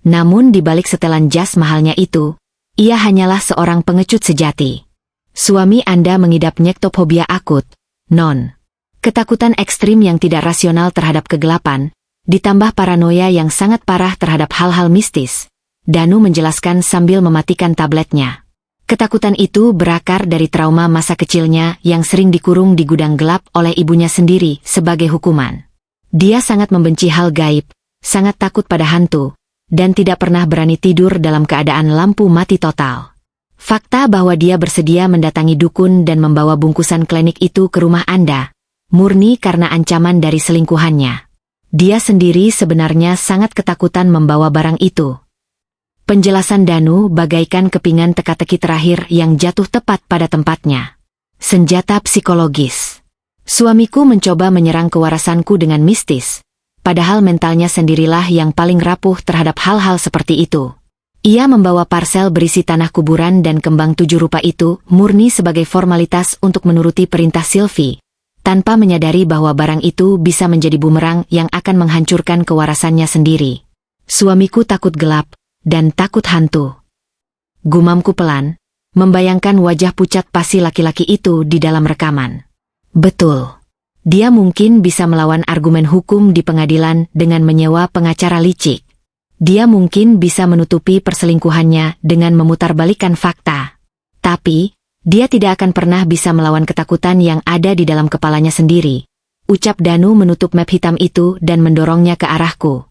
Namun di balik setelan jas mahalnya itu, ia hanyalah seorang pengecut sejati. Suami Anda mengidap nyektopfobia akut, Non. Ketakutan ekstrim yang tidak rasional terhadap kegelapan, ditambah paranoia yang sangat parah terhadap hal-hal mistis. Danu menjelaskan sambil mematikan tabletnya. Ketakutan itu berakar dari trauma masa kecilnya yang sering dikurung di gudang gelap oleh ibunya sendiri sebagai hukuman. Dia sangat membenci hal gaib, sangat takut pada hantu, dan tidak pernah berani tidur dalam keadaan lampu mati total. Fakta bahwa dia bersedia mendatangi dukun dan membawa bungkusan klinik itu ke rumah Anda, murni karena ancaman dari selingkuhannya. Dia sendiri sebenarnya sangat ketakutan membawa barang itu. Penjelasan Danu bagaikan kepingan teka-teki terakhir yang jatuh tepat pada tempatnya. Senjata psikologis. Suamiku mencoba menyerang kewarasanku dengan mistis, padahal mentalnya sendirilah yang paling rapuh terhadap hal-hal seperti itu. Ia membawa parsel berisi tanah kuburan dan kembang 7 rupa itu murni sebagai formalitas untuk menuruti perintah Sylvie, tanpa menyadari bahwa barang itu bisa menjadi bumerang yang akan menghancurkan kewarasannya sendiri. Suamiku takut gelap, dan takut hantu. Gumamku pelan, membayangkan wajah pucat pasi laki-laki itu di dalam rekaman. Betul. Dia mungkin bisa melawan argumen hukum di pengadilan dengan menyewa pengacara licik. Dia mungkin bisa menutupi perselingkuhannya dengan memutarbalikkan fakta. Tapi, dia tidak akan pernah bisa melawan ketakutan yang ada di dalam kepalanya sendiri. Ucap Danu menutup map hitam itu dan mendorongnya ke arahku.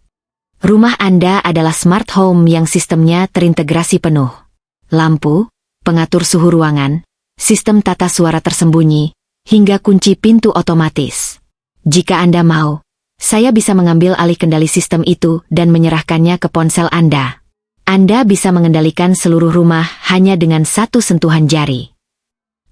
Rumah Anda adalah smart home yang sistemnya terintegrasi penuh. Lampu, pengatur suhu ruangan, sistem tata suara tersembunyi, hingga kunci pintu otomatis. Jika Anda mau, saya bisa mengambil alih kendali sistem itu dan menyerahkannya ke ponsel Anda. Anda bisa mengendalikan seluruh rumah hanya dengan satu sentuhan jari.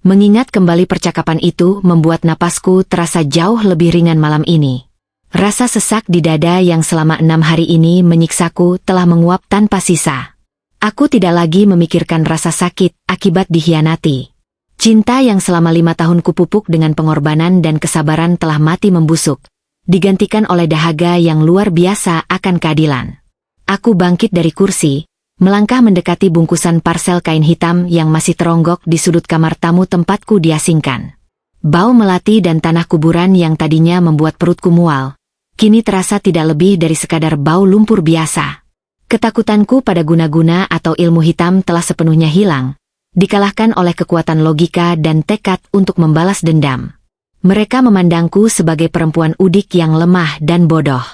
Mengingat kembali percakapan itu membuat napasku terasa jauh lebih ringan malam ini. Rasa sesak di dada yang selama 6 hari ini menyiksaku telah menguap tanpa sisa. Aku tidak lagi memikirkan rasa sakit akibat dikhianati. Cinta yang selama 5 tahun kupupuk dengan pengorbanan dan kesabaran telah mati membusuk, digantikan oleh dahaga yang luar biasa akan keadilan. Aku bangkit dari kursi, melangkah mendekati bungkusan parsel kain hitam yang masih teronggok di sudut kamar tamu tempatku diasingkan. Bau melati dan tanah kuburan yang tadinya membuat perutku mual, kini terasa tidak lebih dari sekadar bau lumpur biasa. Ketakutanku pada guna-guna atau ilmu hitam telah sepenuhnya hilang, dikalahkan oleh kekuatan logika dan tekad untuk membalas dendam. Mereka memandangku sebagai perempuan udik yang lemah dan bodoh.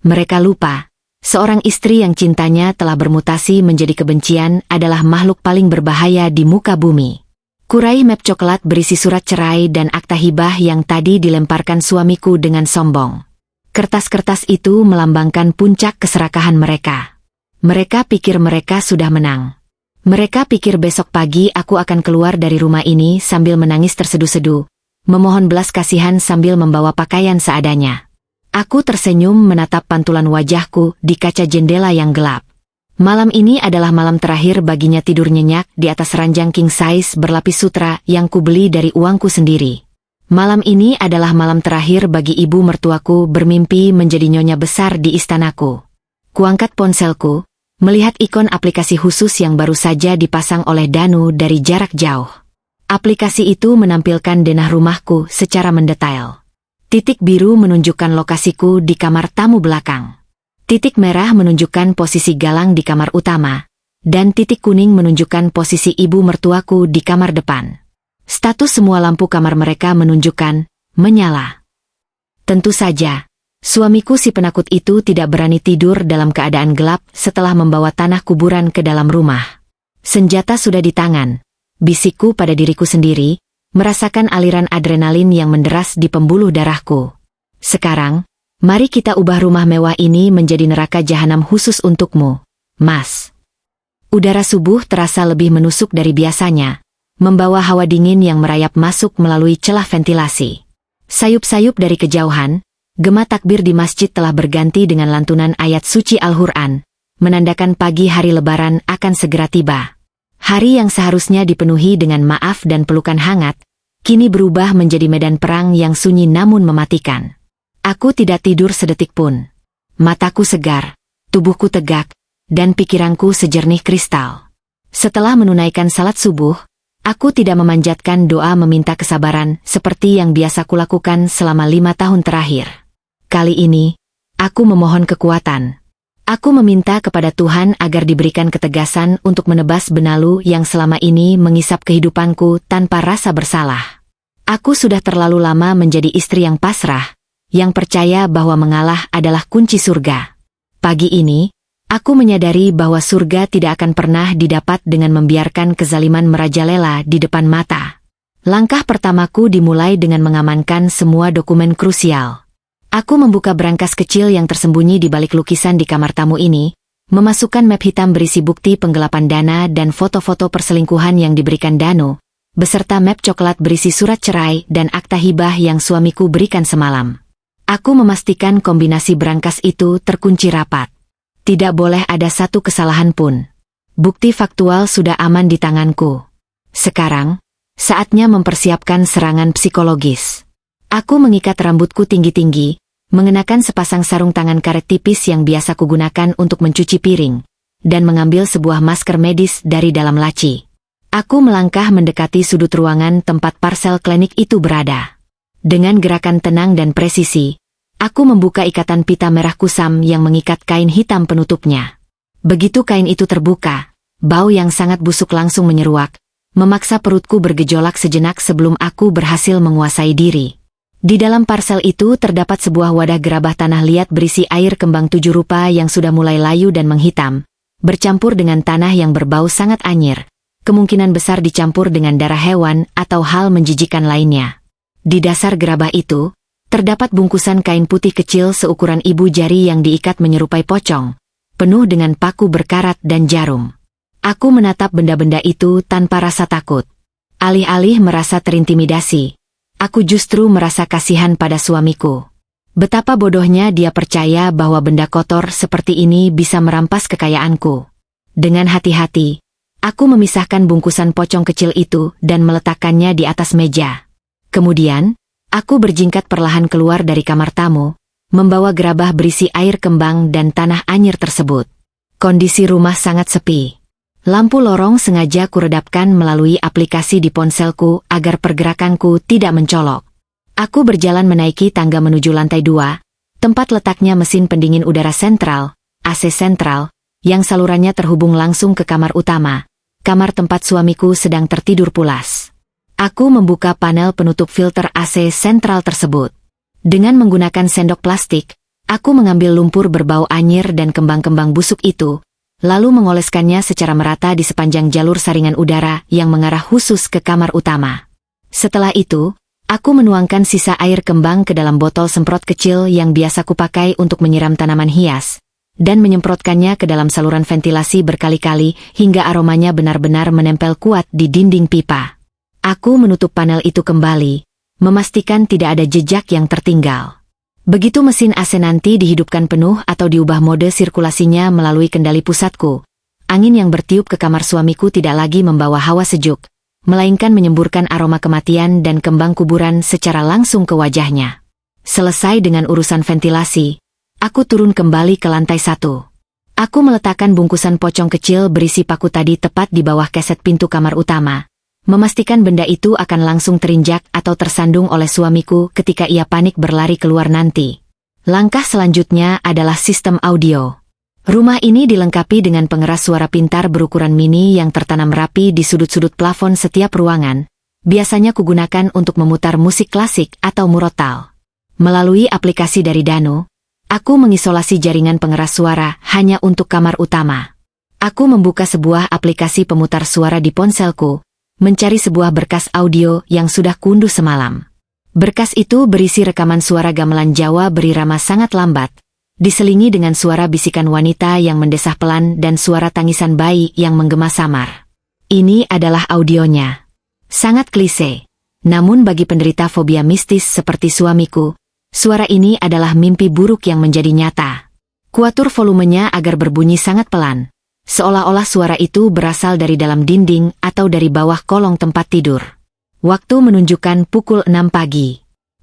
Mereka lupa, seorang istri yang cintanya telah bermutasi menjadi kebencian adalah makhluk paling berbahaya di muka bumi. Kurai map coklat berisi surat cerai dan akta hibah yang tadi dilemparkan suamiku dengan sombong. Kertas-kertas itu melambangkan puncak keserakahan mereka. Mereka pikir mereka sudah menang. Mereka pikir besok pagi aku akan keluar dari rumah ini sambil menangis terseduh-seduh, memohon belas kasihan sambil membawa pakaian seadanya. Aku tersenyum menatap pantulan wajahku di kaca jendela yang gelap. Malam ini adalah malam terakhir baginya tidur nyenyak di atas ranjang king size berlapis sutra yang kubeli dari uangku sendiri. Malam ini adalah malam terakhir bagi ibu mertuaku bermimpi menjadi nyonya besar di istanaku. Kuangkat ponselku, melihat ikon aplikasi khusus yang baru saja dipasang oleh Danu dari jarak jauh. Aplikasi itu menampilkan denah rumahku secara mendetail. Titik biru menunjukkan lokasiku di kamar tamu belakang. Titik merah menunjukkan posisi Galang di kamar utama. Dan titik kuning menunjukkan posisi ibu mertuaku di kamar depan. Status semua lampu kamar mereka menunjukkan, menyala. Tentu saja, suamiku si penakut itu tidak berani tidur dalam keadaan gelap setelah membawa tanah kuburan ke dalam rumah. Senjata sudah di tangan, bisikku pada diriku sendiri, merasakan aliran adrenalin yang menderas di pembuluh darahku. Sekarang, mari kita ubah rumah mewah ini menjadi neraka jahanam khusus untukmu, Mas. Udara subuh terasa lebih menusuk dari biasanya, membawa hawa dingin yang merayap masuk melalui celah ventilasi. Sayup-sayup dari kejauhan, gema takbir di masjid telah berganti dengan lantunan ayat suci Al-Quran, menandakan pagi hari Lebaran akan segera tiba. Hari yang seharusnya dipenuhi dengan maaf dan pelukan hangat, kini berubah menjadi medan perang yang sunyi namun mematikan. Aku tidak tidur sedetik pun. Mataku segar, tubuhku tegak, dan pikiranku sejernih kristal. Setelah menunaikan salat subuh, aku tidak memanjatkan doa meminta kesabaran seperti yang biasa kulakukan selama 5 tahun terakhir. Kali ini, aku memohon kekuatan. Aku meminta kepada Tuhan agar diberikan ketegasan untuk menebas benalu yang selama ini mengisap kehidupanku tanpa rasa bersalah. Aku sudah terlalu lama menjadi istri yang pasrah, yang percaya bahwa mengalah adalah kunci surga. Pagi ini, aku menyadari bahwa surga tidak akan pernah didapat dengan membiarkan kezaliman merajalela di depan mata. Langkah pertamaku dimulai dengan mengamankan semua dokumen krusial. Aku membuka brankas kecil yang tersembunyi di balik lukisan di kamar tamu ini, memasukkan map hitam berisi bukti penggelapan dana dan foto-foto perselingkuhan yang diberikan Dano, beserta map coklat berisi surat cerai dan akta hibah yang suamiku berikan semalam. Aku memastikan kombinasi brankas itu terkunci rapat. Tidak boleh ada satu kesalahan pun. Bukti faktual sudah aman di tanganku. Sekarang, saatnya mempersiapkan serangan psikologis. Aku mengikat rambutku tinggi-tinggi, mengenakan sepasang sarung tangan karet tipis yang biasa kugunakan untuk mencuci piring, dan mengambil sebuah masker medis dari dalam laci. Aku melangkah mendekati sudut ruangan tempat parsel klinik itu berada. Dengan gerakan tenang dan presisi, aku membuka ikatan pita merah kusam yang mengikat kain hitam penutupnya. Begitu kain itu terbuka, bau yang sangat busuk langsung menyeruak, memaksa perutku bergejolak sejenak sebelum aku berhasil menguasai diri. Di dalam parsel itu terdapat sebuah wadah gerabah tanah liat berisi air kembang 7 rupa yang sudah mulai layu dan menghitam, bercampur dengan tanah yang berbau sangat anyir, kemungkinan besar dicampur dengan darah hewan atau hal menjijikan lainnya. Di dasar gerabah itu, terdapat bungkusan kain putih kecil seukuran ibu jari yang diikat menyerupai pocong, penuh dengan paku berkarat dan jarum. Aku menatap benda-benda itu tanpa rasa takut. Alih-alih merasa terintimidasi, aku justru merasa kasihan pada suamiku. Betapa bodohnya dia percaya bahwa benda kotor seperti ini bisa merampas kekayaanku. Dengan hati-hati, aku memisahkan bungkusan pocong kecil itu dan meletakkannya di atas meja. Kemudian, aku berjingkat perlahan keluar dari kamar tamu, membawa gerabah berisi air kembang dan tanah anyir tersebut. Kondisi rumah sangat sepi. Lampu lorong sengaja kuredapkan melalui aplikasi di ponselku agar pergerakanku tidak mencolok. Aku berjalan menaiki tangga menuju lantai 2, tempat letaknya mesin pendingin udara sentral, AC sentral, yang salurannya terhubung langsung ke kamar utama, kamar tempat suamiku sedang tertidur pulas. Aku membuka panel penutup filter AC sentral tersebut. Dengan menggunakan sendok plastik, aku mengambil lumpur berbau anyir dan kembang-kembang busuk itu, lalu mengoleskannya secara merata di sepanjang jalur saringan udara yang mengarah khusus ke kamar utama. Setelah itu, aku menuangkan sisa air kembang ke dalam botol semprot kecil yang biasa kupakai untuk menyiram tanaman hias, dan menyemprotkannya ke dalam saluran ventilasi berkali-kali hingga aromanya benar-benar menempel kuat di dinding pipa. Aku menutup panel itu kembali, memastikan tidak ada jejak yang tertinggal. Begitu mesin AC nanti dihidupkan penuh atau diubah mode sirkulasinya melalui kendali pusatku, angin yang bertiup ke kamar suamiku tidak lagi membawa hawa sejuk, melainkan menyemburkan aroma kematian dan kembang kuburan secara langsung ke wajahnya. Selesai dengan urusan ventilasi, aku turun kembali ke lantai 1. Aku meletakkan bungkusan pocong kecil berisi paku tadi tepat di bawah keset pintu kamar utama, memastikan benda itu akan langsung terinjak atau tersandung oleh suamiku ketika ia panik berlari keluar nanti. Langkah selanjutnya adalah sistem audio. Rumah ini dilengkapi dengan pengeras suara pintar berukuran mini yang tertanam rapi di sudut-sudut plafon setiap ruangan, Biasanya kugunakan untuk memutar musik klasik atau murotal. Melalui aplikasi dari Dano, aku mengisolasi jaringan pengeras suara hanya untuk kamar utama. Aku membuka sebuah aplikasi pemutar suara di ponselku, mencari sebuah berkas audio yang sudah kuunduh semalam. Berkas itu berisi rekaman suara gamelan Jawa berirama sangat lambat, diselingi dengan suara bisikan wanita yang mendesah pelan dan suara tangisan bayi yang menggema samar. Ini adalah audionya. Sangat klise. Namun bagi penderita fobia mistis seperti suamiku, suara ini adalah mimpi buruk yang menjadi nyata. Kuatur volumenya agar berbunyi sangat pelan, seolah-olah suara itu berasal dari dalam dinding atau dari bawah kolong tempat tidur. Waktu menunjukkan pukul 6 pagi.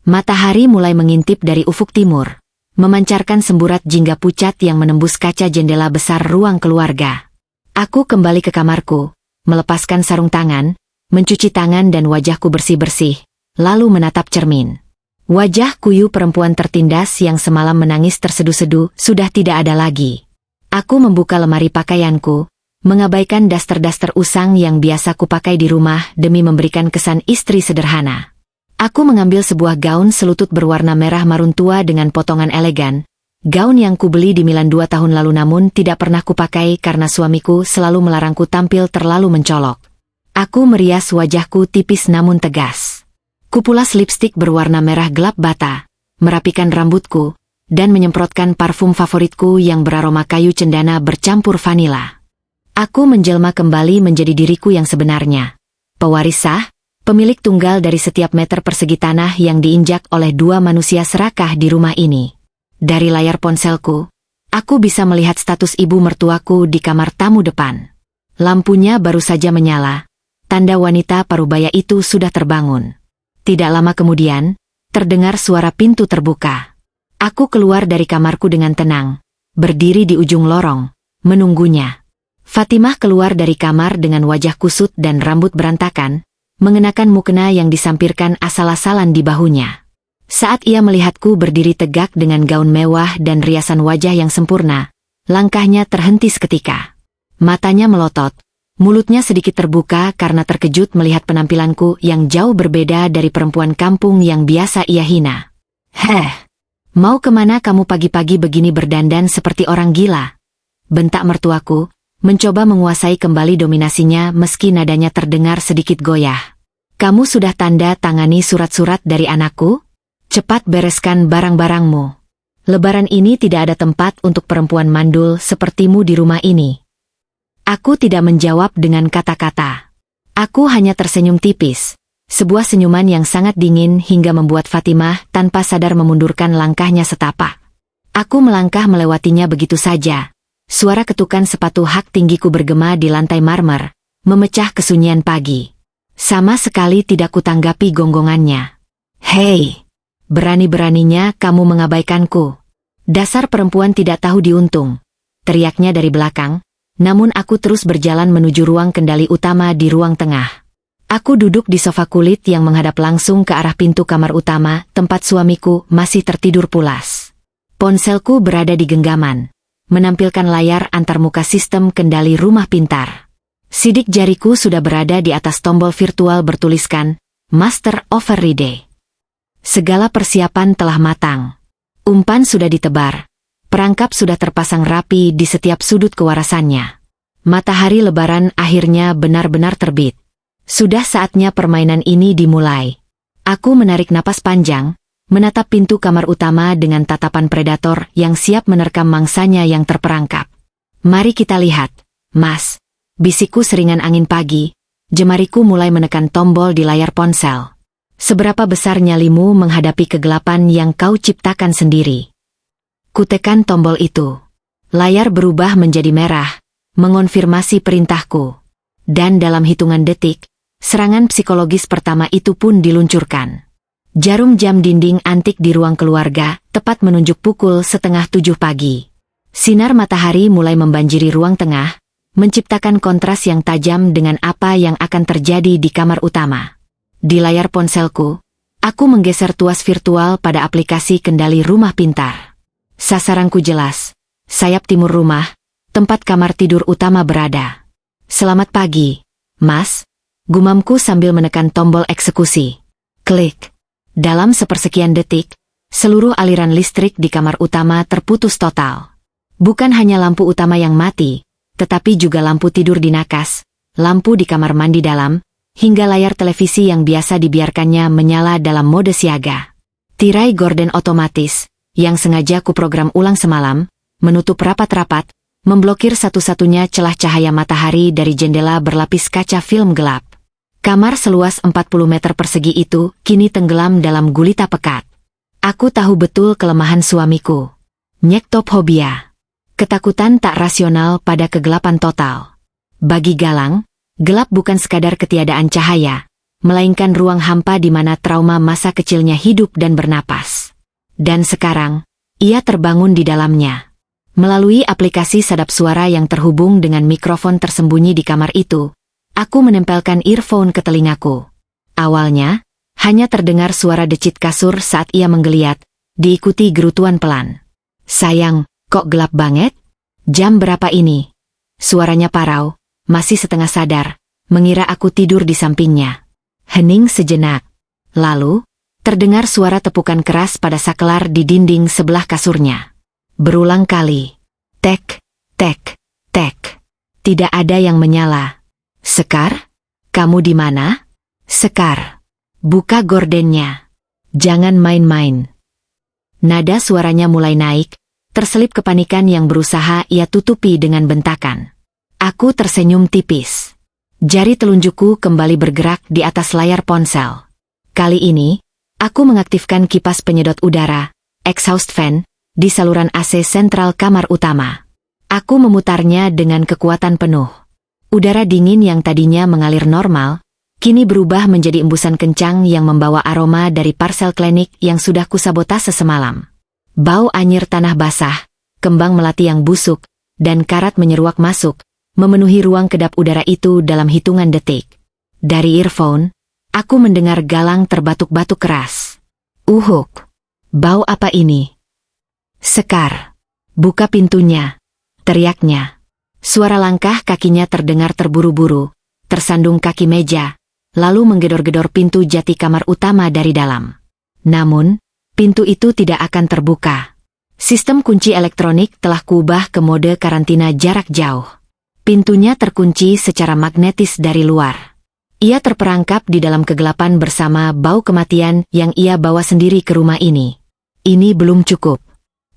Matahari mulai mengintip dari ufuk timur, memancarkan semburat jingga pucat yang menembus kaca jendela besar ruang keluarga. Aku kembali ke kamarku, melepaskan sarung tangan, mencuci tangan dan wajahku bersih-bersih, lalu menatap cermin. Wajah kuyu perempuan tertindas yang semalam menangis terseduh-seduh sudah tidak ada lagi. Aku membuka lemari pakaianku, mengabaikan daster-daster usang yang biasa kupakai di rumah demi memberikan kesan istri sederhana. Aku mengambil sebuah gaun selutut berwarna merah marun tua dengan potongan elegan. Gaun yang kubeli di Milan 2 tahun lalu namun tidak pernah kupakai karena suamiku selalu melarangku tampil terlalu mencolok. Aku merias wajahku tipis namun tegas. Kupulas lipstik berwarna merah gelap bata, merapikan rambutku, dan menyemprotkan parfum favoritku yang beraroma kayu cendana bercampur vanila. Aku menjelma kembali menjadi diriku yang sebenarnya. Pewaris sah, pemilik tunggal dari setiap meter persegi tanah yang diinjak oleh dua manusia serakah di rumah ini. Dari layar ponselku, aku bisa melihat status ibu mertuaku di kamar tamu depan. Lampunya baru saja menyala, tanda wanita parubaya itu sudah terbangun. Tidak lama kemudian, terdengar suara pintu terbuka. Aku keluar dari kamarku dengan tenang, berdiri di ujung lorong, menunggunya. Fatimah keluar dari kamar dengan wajah kusut dan rambut berantakan, mengenakan mukena yang disampirkan asal-asalan di bahunya. Saat ia melihatku berdiri tegak dengan gaun mewah dan riasan wajah yang sempurna, langkahnya terhenti seketika. Matanya melotot, mulutnya sedikit terbuka karena terkejut melihat penampilanku yang jauh berbeda dari perempuan kampung yang biasa ia hina. Mau kemana kamu pagi-pagi begini berdandan seperti orang gila? Bentak mertuaku, mencoba menguasai kembali dominasinya meski nadanya terdengar sedikit goyah. Kamu sudah tanda tangani surat-surat dari anakku? Cepat bereskan barang-barangmu. Lebaran ini tidak ada tempat untuk perempuan mandul sepertimu di rumah ini. Aku tidak menjawab dengan kata-kata. Aku hanya tersenyum tipis. Sebuah senyuman yang sangat dingin hingga membuat Fatimah tanpa sadar memundurkan langkahnya setapak. Aku melangkah melewatinya begitu saja. Suara ketukan sepatu hak tinggiku bergema di lantai marmer, memecah kesunyian pagi. Sama sekali tidak kutanggapi gonggongannya. Hei! Berani-beraninya kamu mengabaikanku. Dasar perempuan tidak tahu diuntung. Teriaknya dari belakang, namun aku terus berjalan menuju ruang kendali utama di ruang tengah. Aku duduk di sofa kulit yang menghadap langsung ke arah pintu kamar utama tempat suamiku masih tertidur pulas. Ponselku berada di genggaman, menampilkan layar antarmuka sistem kendali rumah pintar. Sidik jariku sudah berada di atas tombol virtual bertuliskan, Master Override. Segala persiapan telah matang. Umpan sudah ditebar. Perangkap sudah terpasang rapi di setiap sudut kewarasannya. Matahari lebaran akhirnya benar-benar terbit. Sudah saatnya permainan ini dimulai. Aku menarik napas panjang, menatap pintu kamar utama dengan tatapan predator yang siap menerkam mangsanya yang terperangkap. Mari kita lihat, Mas. Bisikku seringan angin pagi, jemariku mulai menekan tombol di layar ponsel. Seberapa besar nyalimu menghadapi kegelapan yang kau ciptakan sendiri? Kutekan tombol itu. Layar berubah menjadi merah, mengonfirmasi perintahku. Dan dalam hitungan detik, serangan psikologis pertama itu pun diluncurkan. Jarum jam dinding antik di ruang keluarga tepat menunjuk pukul 6:30 pagi. Sinar matahari mulai membanjiri ruang tengah, menciptakan kontras yang tajam dengan apa yang akan terjadi di kamar utama. Di layar ponselku, aku menggeser tuas virtual pada aplikasi kendali rumah pintar. Sasaranku jelas, sayap timur rumah, tempat kamar tidur utama berada. Selamat pagi, Mas. Gumamku sambil menekan tombol eksekusi. Klik. Dalam sepersekian detik, seluruh aliran listrik di kamar utama terputus total. Bukan hanya lampu utama yang mati, tetapi juga lampu tidur di nakas, lampu di kamar mandi dalam, hingga layar televisi yang biasa dibiarkannya menyala dalam mode siaga. Tirai gorden otomatis, yang sengaja kuprogram ulang semalam, menutup rapat-rapat, memblokir satu-satunya celah cahaya matahari dari jendela berlapis kaca film gelap. Kamar seluas 40 meter persegi itu kini tenggelam dalam gulita pekat. Aku tahu betul kelemahan suamiku. Nyektopfobia. Ketakutan tak rasional pada kegelapan total. Bagi Galang, gelap bukan sekadar ketiadaan cahaya, melainkan ruang hampa di mana trauma masa kecilnya hidup dan bernapas. Dan sekarang, ia terbangun di dalamnya. Melalui aplikasi sadap suara yang terhubung dengan mikrofon tersembunyi di kamar itu, aku menempelkan earphone ke telingaku. Awalnya, hanya terdengar suara decit kasur saat ia menggeliat, diikuti gerutuan pelan. Sayang, kok gelap banget? Jam berapa ini? Suaranya parau, masih setengah sadar, mengira aku tidur di sampingnya. Hening sejenak. Lalu, terdengar suara tepukan keras pada saklar di dinding sebelah kasurnya. Berulang kali. Tek, tek, tek. Tidak ada yang menyala. Sekar? Kamu di mana? Sekar. Buka gordennya. Jangan main-main. Nada suaranya mulai naik, terselip kepanikan yang berusaha ia tutupi dengan bentakan. Aku tersenyum tipis. Jari telunjukku kembali bergerak di atas layar ponsel. Kali ini, aku mengaktifkan kipas penyedot udara, exhaust fan, di saluran AC sentral kamar utama. Aku memutarnya dengan kekuatan penuh. Udara dingin yang tadinya mengalir normal, kini berubah menjadi embusan kencang yang membawa aroma dari parsel klinik yang sudah kusabotase semalam. Bau anyir tanah basah, kembang melati yang busuk, dan karat menyeruak masuk, memenuhi ruang kedap udara itu dalam hitungan detik. Dari earphone, aku mendengar Galang terbatuk-batuk keras. Uhuk. Bau apa ini? Sekar. Buka pintunya. Teriaknya. Suara langkah kakinya terdengar terburu-buru, tersandung kaki meja, lalu menggedor-gedor pintu jati kamar utama dari dalam. Namun, pintu itu tidak akan terbuka. Sistem kunci elektronik telah kuubah ke mode karantina jarak jauh. Pintunya terkunci secara magnetis dari luar. Ia terperangkap di dalam kegelapan bersama bau kematian yang ia bawa sendiri ke rumah ini. Ini belum cukup.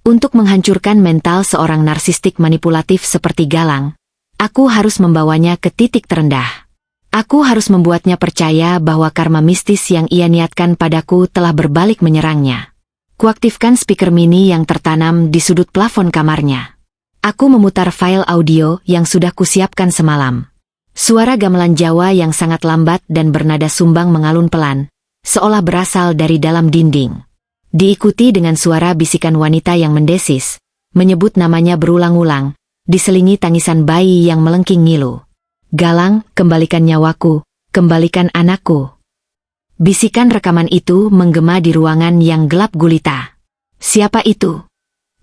Untuk menghancurkan mental seorang narsistik manipulatif seperti Galang, aku harus membawanya ke titik terendah. Aku harus membuatnya percaya bahwa karma mistis yang ia niatkan padaku telah berbalik menyerangnya. Kuaktifkan speaker mini yang tertanam di sudut plafon kamarnya. Aku memutar file audio yang sudah kusiapkan semalam. Suara gamelan Jawa yang sangat lambat dan bernada sumbang mengalun pelan, seolah berasal dari dalam dinding. Diikuti dengan suara bisikan wanita yang mendesis, menyebut namanya berulang-ulang, diselingi tangisan bayi yang melengking ngilu. Galang, kembalikan nyawaku, kembalikan anakku. Bisikan rekaman itu menggema di ruangan yang gelap gulita. Siapa itu?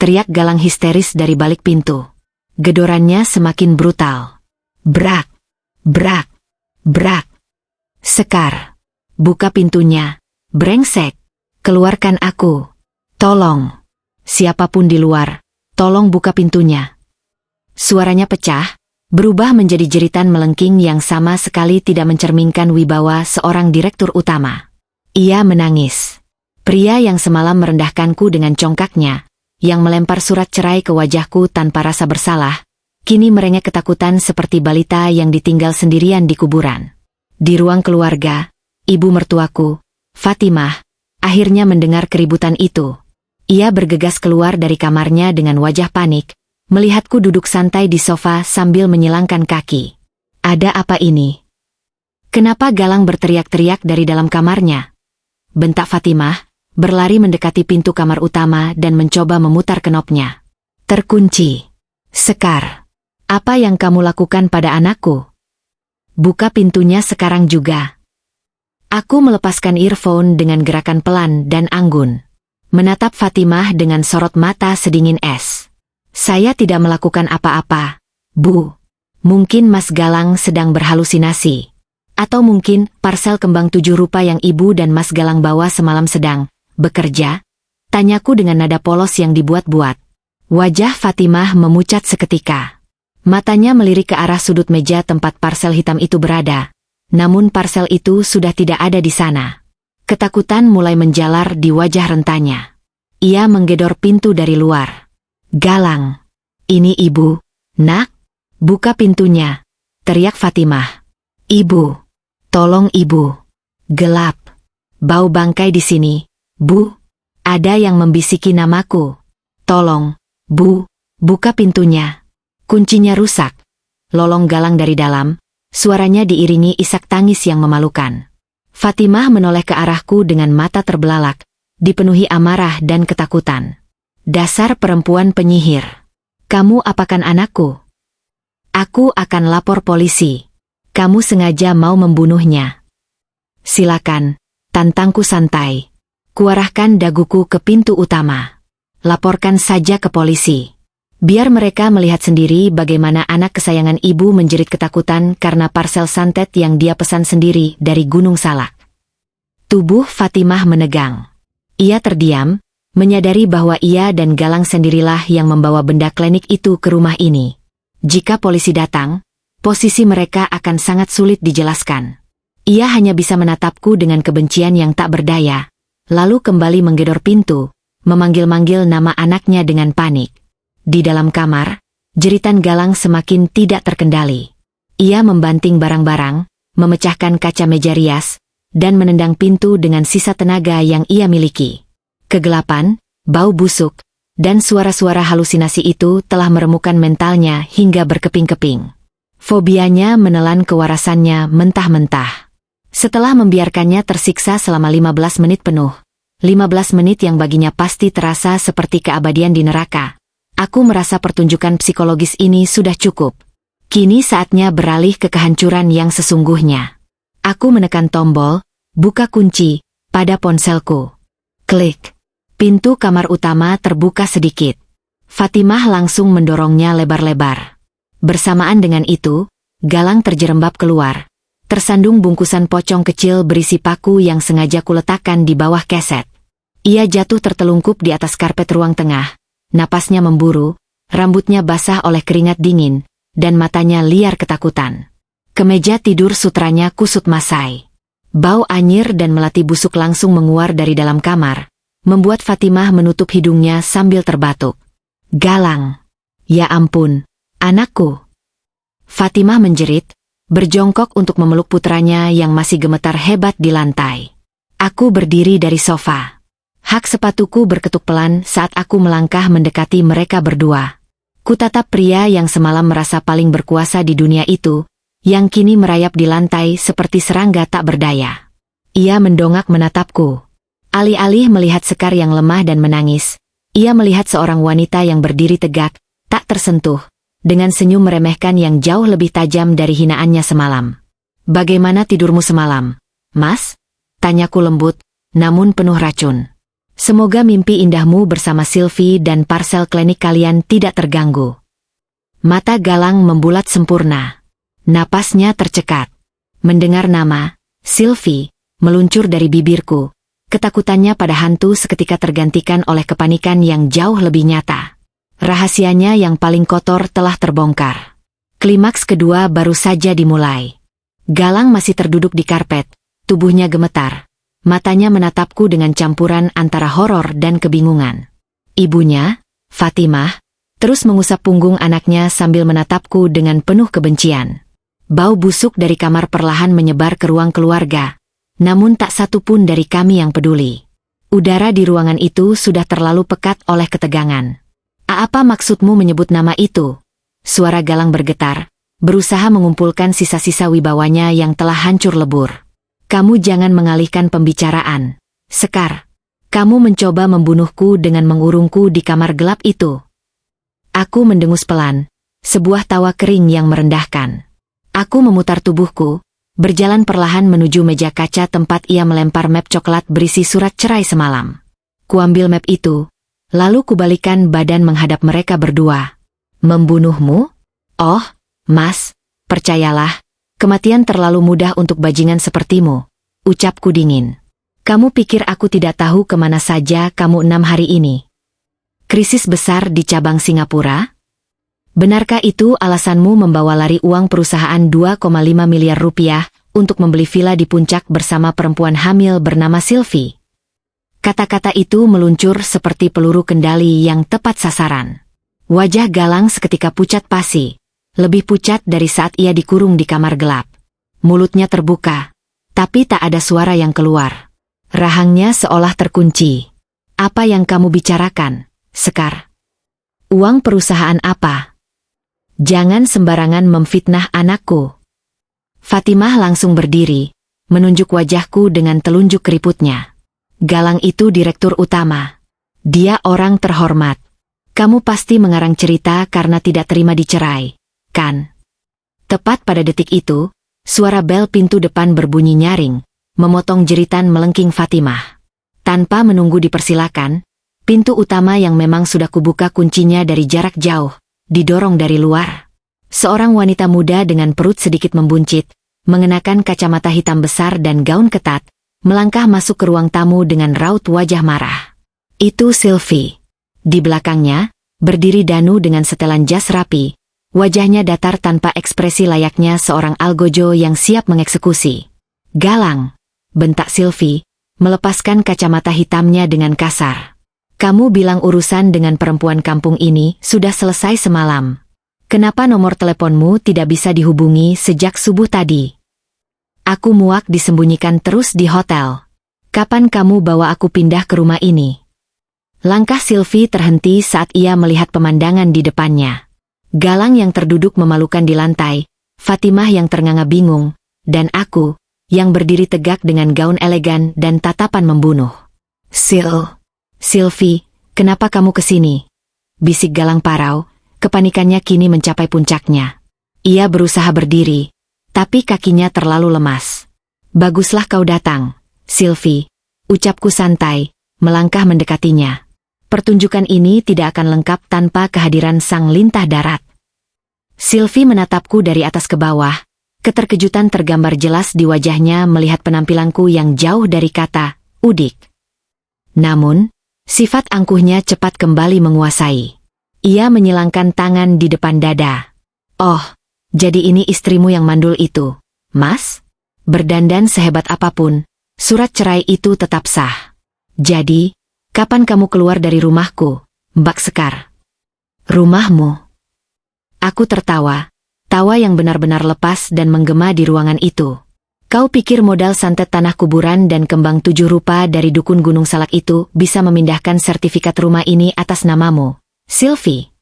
Teriak Galang histeris dari balik pintu. Gedorannya semakin brutal. Brak, brak, brak. Sekar. Buka pintunya. Brengsek. Keluarkan aku. Tolong. Siapapun di luar, tolong buka pintunya. Suaranya pecah, berubah menjadi jeritan melengking yang sama sekali tidak mencerminkan wibawa seorang direktur utama. Ia menangis. Pria yang semalam merendahkanku dengan congkaknya, yang melempar surat cerai ke wajahku tanpa rasa bersalah, kini merengek ketakutan seperti balita yang ditinggal sendirian di kuburan. Di ruang keluarga, ibu mertuaku, Fatimah, akhirnya mendengar keributan itu. Ia bergegas keluar dari kamarnya dengan wajah panik, melihatku duduk santai di sofa sambil menyilangkan kaki. Ada apa ini? Kenapa Galang berteriak-teriak dari dalam kamarnya? Bentak Fatimah, berlari mendekati pintu kamar utama dan mencoba memutar kenopnya. Terkunci. Sekar. Apa yang kamu lakukan pada anakku? Buka pintunya sekarang juga. Aku melepaskan earphone dengan gerakan pelan dan anggun. Menatap Fatimah dengan sorot mata sedingin es. Saya tidak melakukan apa-apa, Bu. Mungkin Mas Galang sedang berhalusinasi. Atau mungkin parsel kembang 7 rupa yang ibu dan Mas Galang bawa semalam sedang bekerja? Tanyaku dengan nada polos yang dibuat-buat. Wajah Fatimah memucat seketika. Matanya melirik ke arah sudut meja tempat parsel hitam itu berada. Namun parsel itu sudah tidak ada di sana. Ketakutan mulai menjalar di wajah rentanya. Ia menggedor pintu dari luar. Galang. Ini ibu. Nak, buka pintunya. Teriak Fatimah. Ibu. Tolong ibu. Gelap. Bau bangkai di sini. Bu. Ada yang membisiki namaku. Tolong, Bu. Buka pintunya. Kuncinya rusak. Lolong Galang dari dalam. Suaranya diiringi isak tangis yang memalukan. Fatimah menoleh ke arahku dengan mata terbelalak, dipenuhi amarah dan ketakutan. Dasar perempuan penyihir. Kamu apakan anakku? Aku akan lapor polisi. Kamu sengaja mau membunuhnya. Silakan, tantangku santai. Kuarahkan daguku ke pintu utama. Laporkan saja ke polisi. Biar mereka melihat sendiri bagaimana anak kesayangan ibu menjerit ketakutan karena parsel santet yang dia pesan sendiri dari Gunung Salak. Tubuh Fatimah menegang. Ia terdiam, menyadari bahwa ia dan Galang sendirilah yang membawa benda klinik itu ke rumah ini. Jika polisi datang, posisi mereka akan sangat sulit dijelaskan. Ia hanya bisa menatapku dengan kebencian yang tak berdaya, lalu kembali menggedor pintu, memanggil-manggil nama anaknya dengan panik. Di dalam kamar, jeritan Galang semakin tidak terkendali. Ia membanting barang-barang, memecahkan kaca meja rias, dan menendang pintu dengan sisa tenaga yang ia miliki. Kegelapan, bau busuk, dan suara-suara halusinasi itu telah meremukkan mentalnya hingga berkeping-keping. Fobianya menelan kewarasannya mentah-mentah. Setelah membiarkannya tersiksa selama 15 menit penuh, 15 menit yang baginya pasti terasa seperti keabadian di neraka, aku merasa pertunjukan psikologis ini sudah cukup. Kini saatnya beralih ke kehancuran yang sesungguhnya. Aku menekan tombol, buka kunci, pada ponselku. Klik. Pintu kamar utama terbuka sedikit. Fatimah langsung mendorongnya lebar-lebar. Bersamaan dengan itu, Galang terjerembab keluar. Tersandung bungkusan pocong kecil berisi paku yang sengaja kuletakkan di bawah keset. Ia jatuh tertelungkup di atas karpet ruang tengah. Napasnya memburu, rambutnya basah oleh keringat dingin, dan matanya liar ketakutan. Kemeja tidur sutranya kusut masai. Bau anyir dan melati busuk langsung menguar dari dalam kamar, membuat Fatimah menutup hidungnya sambil terbatuk. Galang. Ya ampun, anakku. Fatimah menjerit, berjongkok untuk memeluk putranya yang masih gemetar hebat di lantai. Aku berdiri dari sofa. Hak sepatuku berketuk pelan saat aku melangkah mendekati mereka berdua. Kutatap pria yang semalam merasa paling berkuasa di dunia itu, yang kini merayap di lantai seperti serangga tak berdaya. Ia mendongak menatapku. Alih-alih melihat Sekar yang lemah dan menangis, ia melihat seorang wanita yang berdiri tegak, tak tersentuh, dengan senyum meremehkan yang jauh lebih tajam dari hinaannya semalam. Bagaimana tidurmu semalam, Mas? Tanyaku lembut, namun penuh racun. Semoga mimpi indahmu bersama Sylvie dan parsel klinik kalian tidak terganggu. Mata Galang membulat sempurna. Napasnya tercekat. Mendengar nama, Sylvie, meluncur dari bibirku. Ketakutannya pada hantu seketika tergantikan oleh kepanikan yang jauh lebih nyata. Rahasianya yang paling kotor telah terbongkar. Klimaks kedua baru saja dimulai. Galang masih terduduk di karpet, tubuhnya gemetar. Matanya menatapku dengan campuran antara horor dan kebingungan. Ibunya, Fatimah, terus mengusap punggung anaknya sambil menatapku dengan penuh kebencian. Bau busuk dari kamar perlahan menyebar ke ruang keluarga, namun tak satu pun dari kami yang peduli. Udara di ruangan itu sudah terlalu pekat oleh ketegangan. Apa maksudmu menyebut nama itu? Suara Galang bergetar, berusaha mengumpulkan sisa-sisa wibawanya yang telah hancur lebur. Kamu jangan mengalihkan pembicaraan. Sekar, kamu mencoba membunuhku dengan mengurungku di kamar gelap itu. Aku mendengus pelan, sebuah tawa kering yang merendahkan. Aku memutar tubuhku, berjalan perlahan menuju meja kaca tempat ia melempar map coklat berisi surat cerai semalam. Kuambil map itu, lalu kubalikan badan menghadap mereka berdua. Membunuhmu? Oh, Mas, percayalah, Kematian terlalu mudah untuk bajingan sepertimu, ucapku dingin. Kamu pikir aku tidak tahu kemana saja kamu 6 hari ini? Krisis besar di cabang Singapura? Benarkah itu alasanmu membawa lari uang perusahaan 2,5 miliar rupiah untuk membeli villa di puncak bersama perempuan hamil bernama Sylvie? Kata-kata itu meluncur seperti peluru kendali yang tepat sasaran. Wajah Galang seketika pucat pasi, lebih pucat dari saat ia dikurung di kamar gelap. Mulutnya terbuka, tapi tak ada suara yang keluar. Rahangnya seolah terkunci. Apa yang kamu bicarakan, Sekar? Uang perusahaan apa? Jangan sembarangan memfitnah anakku. Fatimah langsung berdiri, menunjuk wajahku dengan telunjuk keriputnya. Galang itu direktur utama. Dia orang terhormat. Kamu pasti mengarang cerita karena tidak terima dicerai, kan? Tepat pada detik itu, suara bel pintu depan berbunyi nyaring, memotong jeritan melengking Fatimah. Tanpa menunggu dipersilakan, pintu utama yang memang sudah kubuka kuncinya dari jarak jauh, didorong dari luar. Seorang wanita muda dengan perut sedikit membuncit, mengenakan kacamata hitam besar dan gaun ketat, melangkah masuk ke ruang tamu dengan raut wajah marah. Itu Sylvie. Di belakangnya, berdiri Danu dengan setelan jas rapi, wajahnya datar tanpa ekspresi layaknya seorang algojo yang siap mengeksekusi. Galang, bentak Sylvie, melepaskan kacamata hitamnya dengan kasar. Kamu bilang urusan dengan perempuan kampung ini sudah selesai semalam. Kenapa nomor teleponmu tidak bisa dihubungi sejak subuh tadi? Aku muak disembunyikan terus di hotel. Kapan kamu bawa aku pindah ke rumah ini? Langkah Sylvie terhenti saat ia melihat pemandangan di depannya. Galang yang terduduk memalukan di lantai, Fatimah yang ternganga bingung, dan aku, yang berdiri tegak dengan gaun elegan dan tatapan membunuh. Sylvie, kenapa kamu kesini? Bisik Galang parau, kepanikannya kini mencapai puncaknya. Ia berusaha berdiri, tapi kakinya terlalu lemas. Baguslah kau datang, Sylvie, ucapku santai, melangkah mendekatinya. Pertunjukan ini tidak akan lengkap tanpa kehadiran sang lintah darat. Sylvie menatapku dari atas ke bawah. Keterkejutan tergambar jelas di wajahnya melihat penampilanku yang jauh dari kata udik. Namun, sifat angkuhnya cepat kembali menguasai. Ia menyilangkan tangan di depan dada. Oh, jadi ini istrimu yang mandul itu, Mas? Berdandan sehebat apapun, surat cerai itu tetap sah. Jadi, kapan kamu keluar dari rumahku, Mbak Sekar? Rumahmu? Aku tertawa. Tawa yang benar-benar lepas dan menggema di ruangan itu. Kau pikir modal santet tanah kuburan dan kembang 7 rupa dari dukun Gunung Salak itu bisa memindahkan sertifikat rumah ini atas namamu, Sylvie?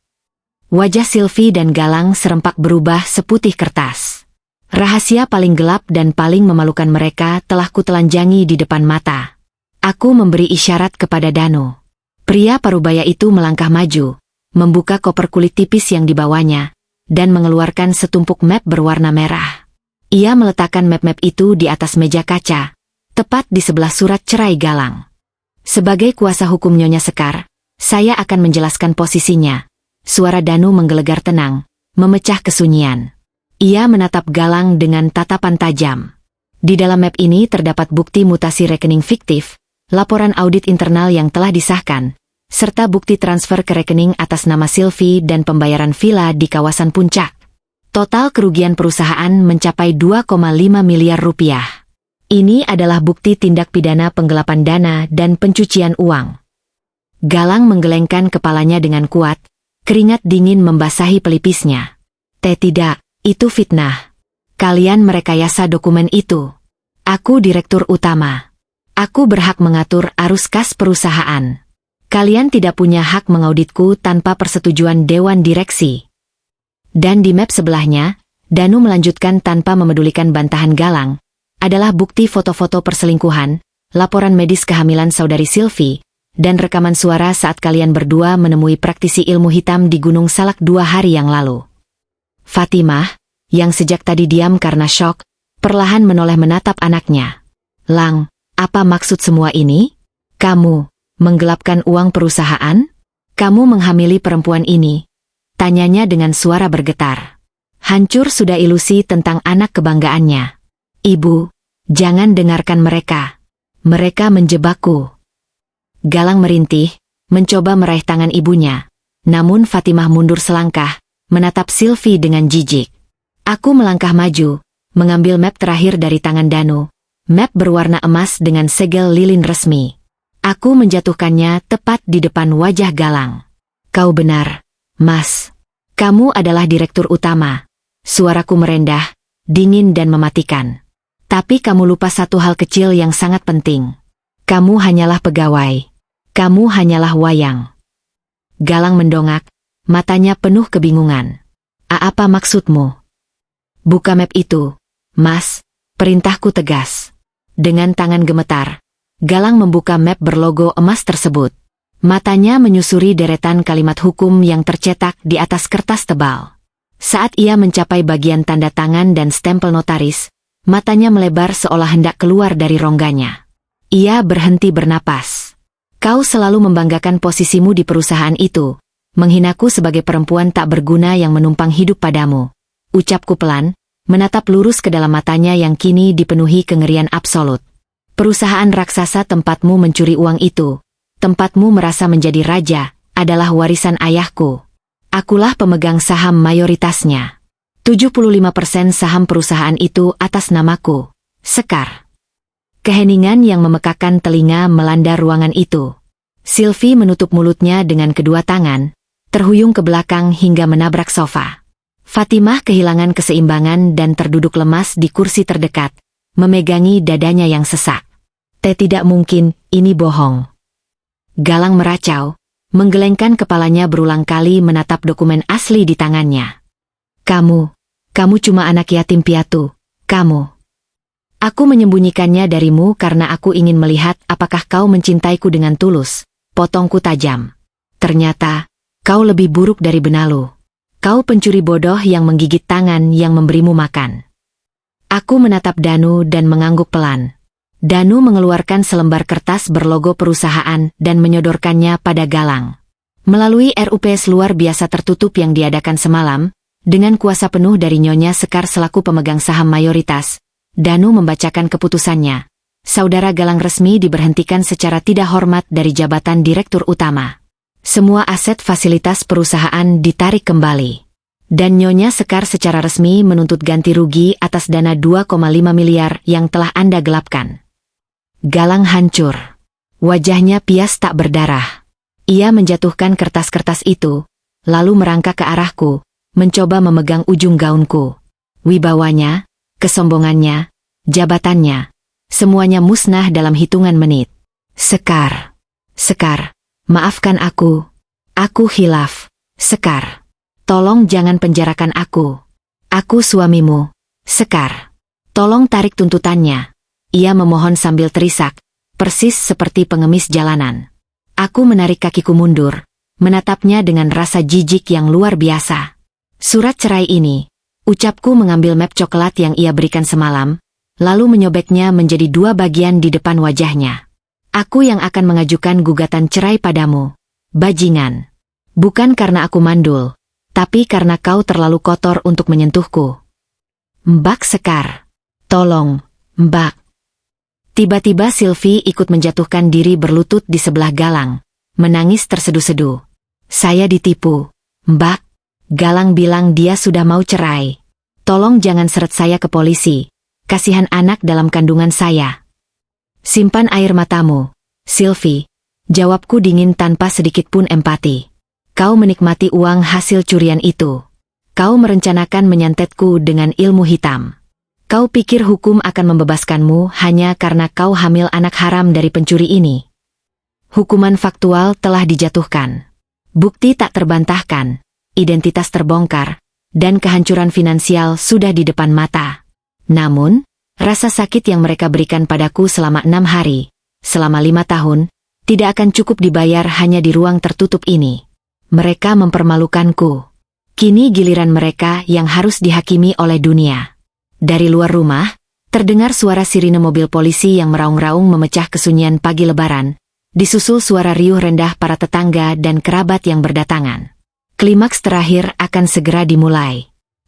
Wajah Sylvie dan Galang serempak berubah seputih kertas. Rahasia paling gelap dan paling memalukan mereka telah kutelanjangi di depan mata. Aku memberi isyarat kepada Danu. Pria parubaya itu melangkah maju, membuka koper kulit tipis yang dibawanya, dan mengeluarkan setumpuk map berwarna merah. Ia meletakkan map-map itu di atas meja kaca, tepat di sebelah surat cerai Galang. Sebagai kuasa hukum Nyonya Sekar, saya akan menjelaskan posisinya. Suara Danu menggelegar tenang, memecah kesunyian. Ia menatap Galang dengan tatapan tajam. Di dalam map ini terdapat bukti mutasi rekening fiktif, laporan audit internal yang telah disahkan, serta bukti transfer ke rekening atas nama Sylvie dan pembayaran villa di kawasan puncak. Total kerugian perusahaan mencapai 2,5 miliar rupiah. Ini adalah bukti tindak pidana penggelapan dana dan pencucian uang. Galang menggelengkan kepalanya dengan kuat, keringat dingin membasahi pelipisnya. Tidak, itu fitnah. Kalian merekayasa dokumen itu. Aku direktur utama. Aku berhak mengatur arus kas perusahaan. Kalian tidak punya hak mengauditku tanpa persetujuan Dewan Direksi. Dan di map sebelahnya, Danu melanjutkan tanpa memedulikan bantahan Galang, adalah bukti foto-foto perselingkuhan, laporan medis kehamilan saudari Sylvie, dan rekaman suara saat kalian berdua menemui praktisi ilmu hitam di Gunung Salak 2 hari yang lalu. Fatimah, yang sejak tadi diam karena syok, perlahan menoleh menatap anaknya. Lang, apa maksud semua ini? Kamu menggelapkan uang perusahaan? Kamu menghamili perempuan ini? Tanyanya dengan suara bergetar. Hancur sudah ilusi tentang anak kebanggaannya. Ibu, jangan dengarkan mereka. Mereka menjebakku. Galang merintih, mencoba meraih tangan ibunya. Namun Fatimah mundur selangkah, menatap Sylvie dengan jijik. Aku melangkah maju, mengambil map terakhir dari tangan Danu. Map berwarna emas dengan segel lilin resmi. Aku menjatuhkannya tepat di depan wajah Galang. Kau benar, Mas. Kamu adalah direktur utama. Suaraku merendah, dingin dan mematikan. Tapi kamu lupa satu hal kecil yang sangat penting. Kamu hanyalah pegawai. Kamu hanyalah wayang. Galang mendongak, matanya penuh kebingungan. Apa maksudmu? Buka map itu, Mas, perintahku tegas. Dengan tangan gemetar, Galang membuka map berlogo emas tersebut. Matanya menyusuri deretan kalimat hukum yang tercetak di atas kertas tebal. Saat ia mencapai bagian tanda tangan dan stempel notaris, matanya melebar seolah hendak keluar dari rongganya. Ia berhenti bernapas. Kau selalu membanggakan posisimu di perusahaan itu, menghinaku sebagai perempuan tak berguna yang menumpang hidup padamu. Ucapku pelan, menatap lurus ke dalam matanya yang kini dipenuhi kengerian absolut. Perusahaan raksasa tempatmu mencuri uang itu, tempatmu merasa menjadi raja, adalah warisan ayahku. Akulah pemegang saham mayoritasnya. 75% saham perusahaan itu atas namaku. Sekar. Keheningan yang memekakan telinga melanda ruangan itu. Sylvie menutup mulutnya dengan kedua tangan, terhuyung ke belakang hingga menabrak sofa. Fatimah kehilangan keseimbangan dan terduduk lemas di kursi terdekat, memegangi dadanya yang sesak. Tidak mungkin, ini bohong. Galang meracau, menggelengkan kepalanya berulang kali menatap dokumen asli di tangannya. Kamu cuma anak yatim piatu, kamu. Aku menyembunyikannya darimu karena aku ingin melihat apakah kau mencintaiku dengan tulus, potongku tajam. Ternyata, kau lebih buruk dari benalu. Kau pencuri bodoh yang menggigit tangan yang memberimu makan. Aku menatap Danu dan mengangguk pelan. Danu mengeluarkan selembar kertas berlogo perusahaan dan menyodorkannya pada Galang. Melalui RUPS luar biasa tertutup yang diadakan semalam, dengan kuasa penuh dari Nyonya Sekar selaku pemegang saham mayoritas, Danu membacakan keputusannya. Saudara Galang resmi diberhentikan secara tidak hormat dari jabatan direktur utama. Semua aset fasilitas perusahaan ditarik kembali. Dan Nyonya Sekar secara resmi menuntut ganti rugi atas dana 2,5 miliar yang telah Anda gelapkan. Galang hancur. Wajahnya pias tak berdarah. Ia menjatuhkan kertas-kertas itu, lalu merangkak ke arahku, mencoba memegang ujung gaunku. Wibawanya, kesombongannya, jabatannya, semuanya musnah dalam hitungan menit. Sekar, maafkan aku. Aku hilaf. Sekar, tolong jangan penjarakan aku. Aku suamimu. Sekar, tolong tarik tuntutannya. Ia memohon sambil terisak, persis seperti pengemis jalanan. Aku menarik kakiku mundur, menatapnya dengan rasa jijik yang luar biasa. Surat cerai ini, ucapku mengambil map coklat yang ia berikan semalam, lalu menyobeknya menjadi 2 bagian di depan wajahnya. Aku yang akan mengajukan gugatan cerai padamu, bajingan. Bukan karena aku mandul, tapi karena kau terlalu kotor untuk menyentuhku. Mbak Sekar. Tolong, Mbak. Tiba-tiba Sylvie ikut menjatuhkan diri berlutut di sebelah Galang, menangis terseduh-seduh. Saya ditipu, Mbak. Galang bilang dia sudah mau cerai. Tolong jangan seret saya ke polisi. Kasihan anak dalam kandungan saya. Simpan air matamu, Sylvie. Jawabku dingin tanpa sedikit pun empati. Kau menikmati uang hasil curian itu. Kau merencanakan menyantetku dengan ilmu hitam. Kau pikir hukum akan membebaskanmu hanya karena kau hamil anak haram dari pencuri ini. Hukuman faktual telah dijatuhkan. Bukti tak terbantahkan, identitas terbongkar, dan kehancuran finansial sudah di depan mata. Namun, rasa sakit yang mereka berikan padaku selama 6 hari, selama 5 tahun, tidak akan cukup dibayar hanya di ruang tertutup ini. Mereka mempermalukanku. Kini giliran mereka yang harus dihakimi oleh dunia. Dari luar rumah, terdengar suara sirine mobil polisi yang meraung-raung memecah kesunyian pagi lebaran, disusul suara riuh rendah para tetangga dan kerabat yang berdatangan. Klimaks terakhir akan segera dimulai.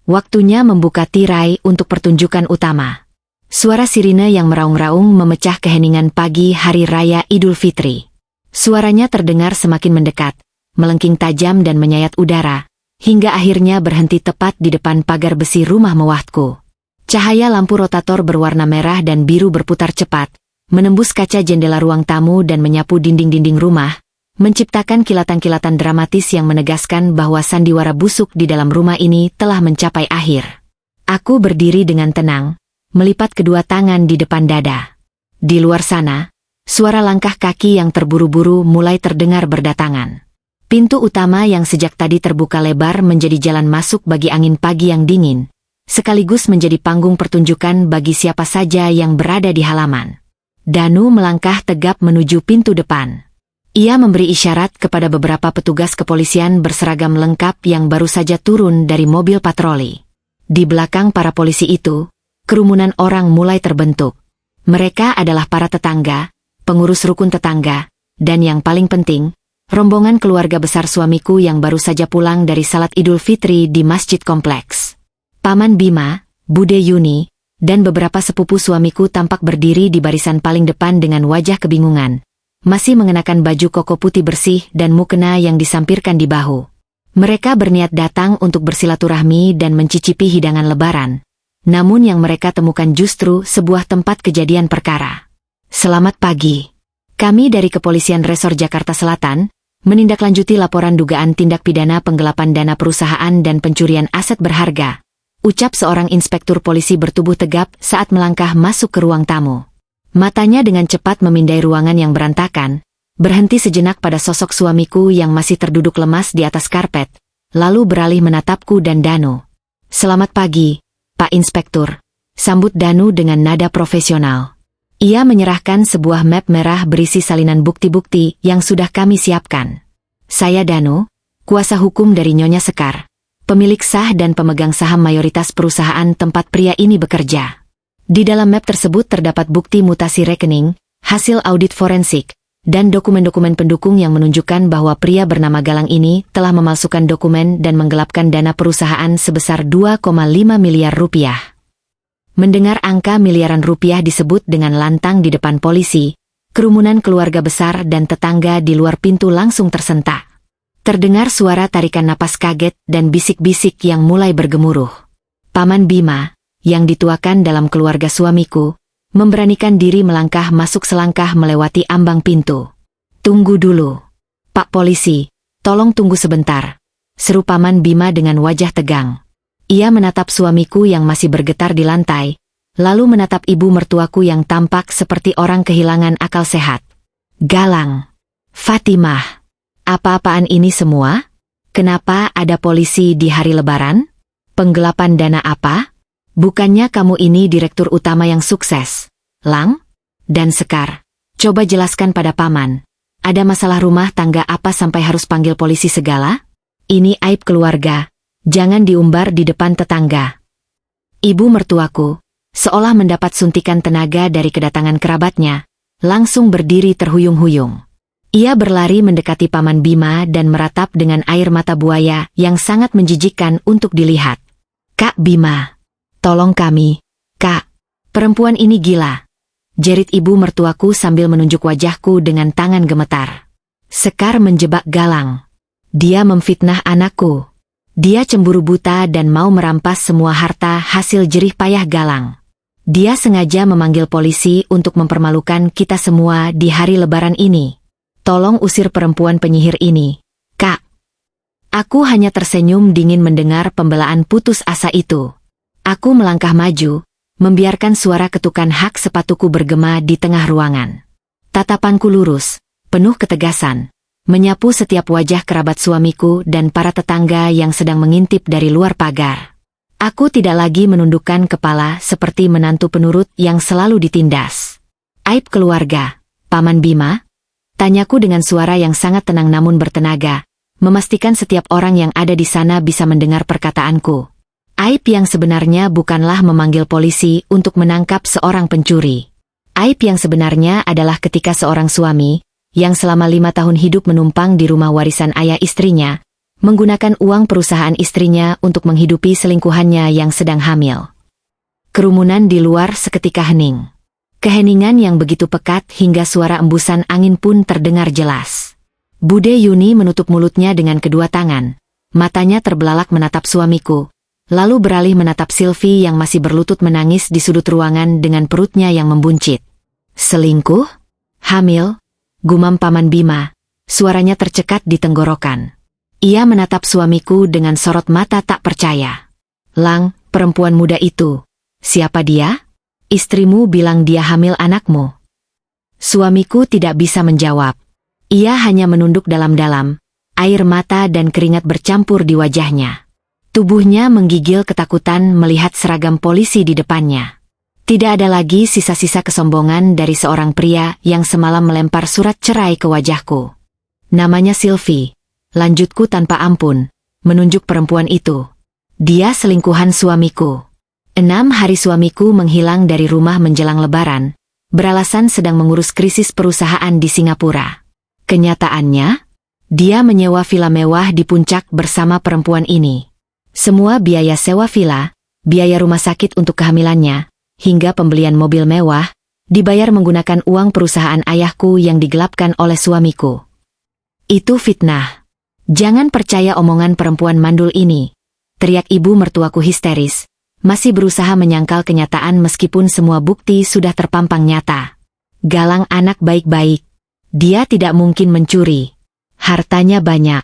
Waktunya membuka tirai untuk pertunjukan utama. Suara sirine yang meraung-raung memecah keheningan pagi hari raya Idul Fitri. Suaranya terdengar semakin mendekat, melengking tajam dan menyayat udara, hingga akhirnya berhenti tepat di depan pagar besi rumah mewahku. Cahaya lampu rotator berwarna merah dan biru berputar cepat, menembus kaca jendela ruang tamu dan menyapu dinding-dinding rumah, menciptakan kilatan-kilatan dramatis yang menegaskan bahwa sandiwara busuk di dalam rumah ini telah mencapai akhir. Aku berdiri dengan tenang, melipat kedua tangan di depan dada. Di luar sana, suara langkah kaki yang terburu-buru mulai terdengar berdatangan. Pintu utama yang sejak tadi terbuka lebar menjadi jalan masuk bagi angin pagi yang dingin, sekaligus menjadi panggung pertunjukan bagi siapa saja yang berada di halaman. Danu melangkah tegap menuju pintu depan. Ia memberi isyarat kepada beberapa petugas kepolisian berseragam lengkap yang baru saja turun dari mobil patroli. Di belakang para polisi itu, kerumunan orang mulai terbentuk. Mereka adalah para tetangga, pengurus rukun tetangga, dan yang paling penting, rombongan keluarga besar suamiku yang baru saja pulang dari salat Idul Fitri di masjid kompleks. Paman Bima, Bude Yuni, dan beberapa sepupu suamiku tampak berdiri di barisan paling depan dengan wajah kebingungan. Masih mengenakan baju koko putih bersih dan mukena yang disampirkan di bahu. Mereka berniat datang untuk bersilaturahmi dan mencicipi hidangan lebaran. Namun yang mereka temukan justru sebuah tempat kejadian perkara. Selamat pagi. Kami dari Kepolisian Resor Jakarta Selatan, menindaklanjuti laporan dugaan tindak pidana penggelapan dana perusahaan dan pencurian aset berharga. Ucap seorang inspektur polisi bertubuh tegap saat melangkah masuk ke ruang tamu. Matanya dengan cepat memindai ruangan yang berantakan, berhenti sejenak pada sosok suamiku yang masih terduduk lemas di atas karpet, lalu beralih menatapku dan Danu. Selamat pagi, Pak Inspektur, sambut Danu dengan nada profesional. Ia menyerahkan sebuah map merah berisi salinan bukti-bukti yang sudah kami siapkan. Saya Danu, kuasa hukum dari Nyonya Sekar, pemilik sah dan pemegang saham mayoritas perusahaan tempat pria ini bekerja. Di dalam map tersebut terdapat bukti mutasi rekening, hasil audit forensik, dan dokumen-dokumen pendukung yang menunjukkan bahwa pria bernama Galang ini telah memalsukan dokumen dan menggelapkan dana perusahaan sebesar 2,5 miliar rupiah. Mendengar angka miliaran rupiah disebut dengan lantang di depan polisi, kerumunan keluarga besar dan tetangga di luar pintu langsung tersentak. Terdengar suara tarikan napas kaget dan bisik-bisik yang mulai bergemuruh. Paman Bima, yang dituakan dalam keluarga suamiku, memberanikan diri melangkah masuk selangkah melewati ambang pintu. Tunggu dulu. Pak Polisi, tolong tunggu sebentar, seru Paman Bima dengan wajah tegang. Ia menatap suamiku yang masih bergetar di lantai, lalu menatap ibu mertuaku yang tampak seperti orang kehilangan akal sehat. Galang. Fatimah. Apa-apaan ini semua? Kenapa ada polisi di hari lebaran? Penggelapan dana apa? Bukannya kamu ini direktur utama yang sukses, Lang? Dan Sekar, coba jelaskan pada Paman. Ada masalah rumah tangga apa sampai harus panggil polisi segala? Ini aib keluarga, jangan diumbar di depan tetangga. Ibu mertuaku, seolah mendapat suntikan tenaga dari kedatangan kerabatnya, langsung berdiri terhuyung-huyung. Ia berlari mendekati Paman Bima dan meratap dengan air mata buaya yang sangat menjijikkan untuk dilihat. Kak Bima. Tolong kami, Kak. Perempuan ini gila. Jerit ibu mertuaku sambil menunjuk wajahku dengan tangan gemetar. Sekar menjebak Galang. Dia memfitnah anakku. Dia cemburu buta dan mau merampas semua harta hasil jerih payah Galang. Dia sengaja memanggil polisi untuk mempermalukan kita semua di hari lebaran ini. Tolong usir perempuan penyihir ini, Kak. Aku hanya tersenyum dingin mendengar pembelaan putus asa itu. Aku melangkah maju, membiarkan suara ketukan hak sepatuku bergema di tengah ruangan. Tatapanku lurus, penuh ketegasan, menyapu setiap wajah kerabat suamiku dan para tetangga yang sedang mengintip dari luar pagar. Aku tidak lagi menundukkan kepala seperti menantu penurut yang selalu ditindas. Aib keluarga, Paman Bima? Tanyaku dengan suara yang sangat tenang namun bertenaga, memastikan setiap orang yang ada di sana bisa mendengar perkataanku. Aib yang sebenarnya bukanlah memanggil polisi untuk menangkap seorang pencuri. Aib yang sebenarnya adalah ketika seorang suami, yang selama 5 tahun hidup menumpang di rumah warisan ayah istrinya, menggunakan uang perusahaan istrinya untuk menghidupi selingkuhannya yang sedang hamil. Kerumunan di luar seketika hening. Keheningan yang begitu pekat hingga suara embusan angin pun terdengar jelas. Bude Yuni menutup mulutnya dengan kedua tangan. Matanya terbelalak menatap suamiku, lalu beralih menatap Sylvie yang masih berlutut menangis di sudut ruangan dengan perutnya yang membuncit. Selingkuh? Hamil? Gumam Paman Bima. Suaranya tercekat di tenggorokan. Ia menatap suamiku dengan sorot mata tak percaya. Lang, perempuan muda itu. Siapa dia? Istrimu bilang dia hamil anakmu. Suamiku tidak bisa menjawab. Ia hanya menunduk dalam-dalam. Air mata dan keringat bercampur di wajahnya. Tubuhnya menggigil ketakutan melihat seragam polisi di depannya. Tidak ada lagi sisa-sisa kesombongan dari seorang pria yang semalam melempar surat cerai ke wajahku. Namanya Sylvie. Lanjutku tanpa ampun, menunjuk perempuan itu. Dia selingkuhan suamiku. 6 hari suamiku menghilang dari rumah menjelang Lebaran, beralasan sedang mengurus krisis perusahaan di Singapura. Kenyataannya, dia menyewa villa mewah di puncak bersama perempuan ini. Semua biaya sewa villa, biaya rumah sakit untuk kehamilannya, hingga pembelian mobil mewah, dibayar menggunakan uang perusahaan ayahku yang digelapkan oleh suamiku. Itu fitnah. Jangan percaya omongan perempuan mandul ini, teriak ibu mertuaku histeris, masih berusaha menyangkal kenyataan meskipun semua bukti sudah terpampang nyata. Galang anak baik-baik. Dia tidak mungkin mencuri. Hartanya banyak.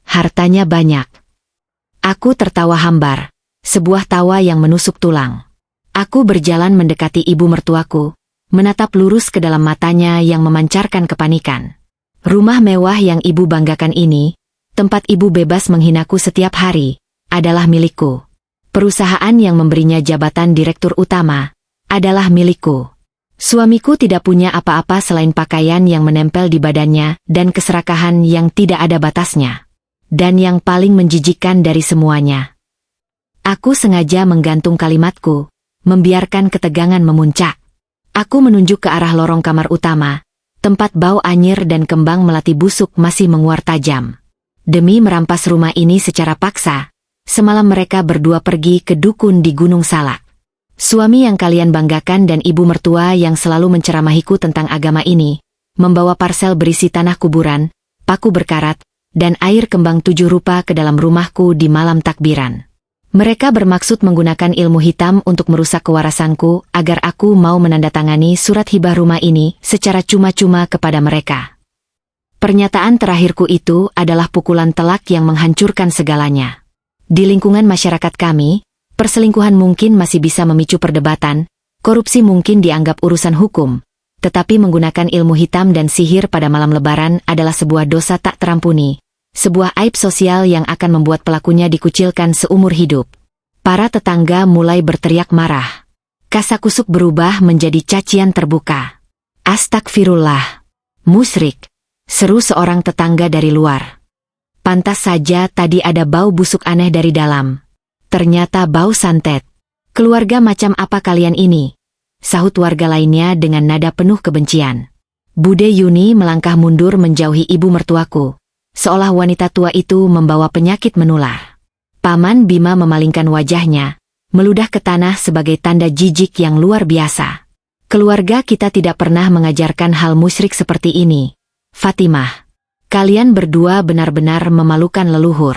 Hartanya banyak. Aku tertawa hambar, sebuah tawa yang menusuk tulang. Aku berjalan mendekati ibu mertuaku, menatap lurus ke dalam matanya yang memancarkan kepanikan. Rumah mewah yang ibu banggakan ini, tempat ibu bebas menghinaku setiap hari, adalah milikku. Perusahaan yang memberinya jabatan direktur utama, adalah milikku. Suamiku tidak punya apa-apa selain pakaian yang menempel di badannya dan keserakahan yang tidak ada batasnya. Dan yang paling menjijikkan dari semuanya. Aku sengaja menggantung kalimatku, membiarkan ketegangan memuncak. Aku menunjuk ke arah lorong kamar utama, tempat bau anyir dan kembang melati busuk masih menguar tajam. Demi merampas rumah ini secara paksa, semalam mereka berdua pergi ke dukun di Gunung Salak. Suami yang kalian banggakan dan ibu mertua yang selalu menceramahiku tentang agama ini, membawa parsel berisi tanah kuburan, paku berkarat, dan air kembang 7 rupa ke dalam rumahku di malam takbiran. Mereka bermaksud menggunakan ilmu hitam untuk merusak kewarasanku agar aku mau menandatangani surat hibah rumah ini secara cuma-cuma kepada mereka. Pernyataan terakhirku itu adalah pukulan telak yang menghancurkan segalanya. Di lingkungan masyarakat kami, perselingkuhan mungkin masih bisa memicu perdebatan, korupsi mungkin dianggap urusan hukum, tetapi menggunakan ilmu hitam dan sihir pada malam Lebaran adalah sebuah dosa tak terampuni. Sebuah aib sosial yang akan membuat pelakunya dikucilkan seumur hidup. Para tetangga mulai berteriak marah. Kasakusuk berubah menjadi cacian terbuka. Astagfirullah. Musyrik, seru seorang tetangga dari luar. Pantas saja tadi ada bau busuk aneh dari dalam. Ternyata bau santet. Keluarga macam apa kalian ini? Sahut warga lainnya dengan nada penuh kebencian. Bude Yuni melangkah mundur menjauhi ibu mertuaku. Seolah wanita tua itu membawa penyakit menular. Paman Bima memalingkan wajahnya, meludah ke tanah sebagai tanda jijik yang luar biasa. Keluarga kita tidak pernah mengajarkan hal musyrik seperti ini. Fatimah, kalian berdua benar-benar memalukan leluhur.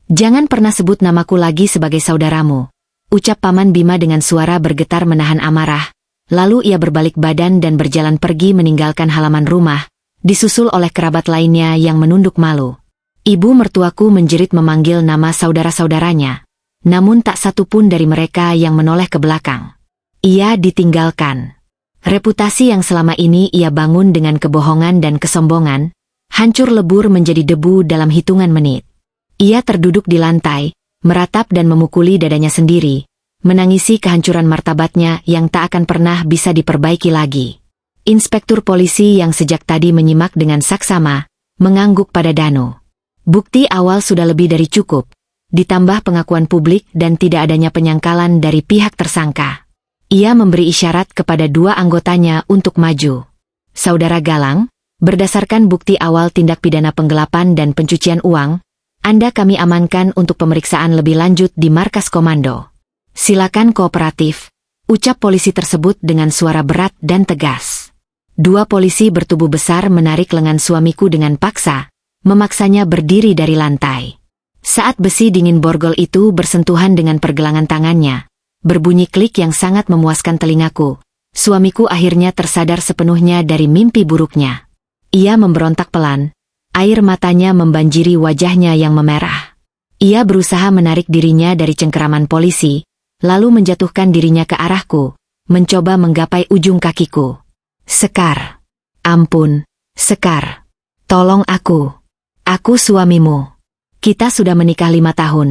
Jangan pernah sebut namaku lagi sebagai saudaramu, ucap Paman Bima dengan suara bergetar menahan amarah. Lalu ia berbalik badan dan berjalan pergi meninggalkan halaman rumah, disusul oleh kerabat lainnya yang menunduk malu. Ibu mertuaku menjerit memanggil nama saudara-saudaranya, namun tak satu pun dari mereka yang menoleh ke belakang. Ia ditinggalkan. Reputasi yang selama ini ia bangun dengan kebohongan dan kesombongan, hancur lebur menjadi debu dalam hitungan menit. Ia terduduk di lantai, meratap dan memukuli dadanya sendiri, menangisi kehancuran martabatnya yang tak akan pernah bisa diperbaiki lagi. Inspektur polisi yang sejak tadi menyimak dengan saksama, mengangguk pada Danu. Bukti awal sudah lebih dari cukup, ditambah pengakuan publik dan tidak adanya penyangkalan dari pihak tersangka. Ia memberi isyarat kepada 2 anggotanya untuk maju. Saudara Galang, berdasarkan bukti awal tindak pidana penggelapan dan pencucian uang, Anda kami amankan untuk pemeriksaan lebih lanjut di markas komando. Silakan kooperatif, ucap polisi tersebut dengan suara berat dan tegas. Dua polisi bertubuh besar menarik lengan suamiku dengan paksa, memaksanya berdiri dari lantai. Saat besi dingin borgol itu bersentuhan dengan pergelangan tangannya, berbunyi klik yang sangat memuaskan telingaku, suamiku akhirnya tersadar sepenuhnya dari mimpi buruknya. Ia memberontak pelan, air matanya membanjiri wajahnya yang memerah. Ia berusaha menarik dirinya dari cengkeraman polisi, lalu menjatuhkan dirinya ke arahku, mencoba menggapai ujung kakiku. Sekar. Ampun, Sekar. Tolong aku. Aku suamimu. Kita sudah menikah 5 tahun.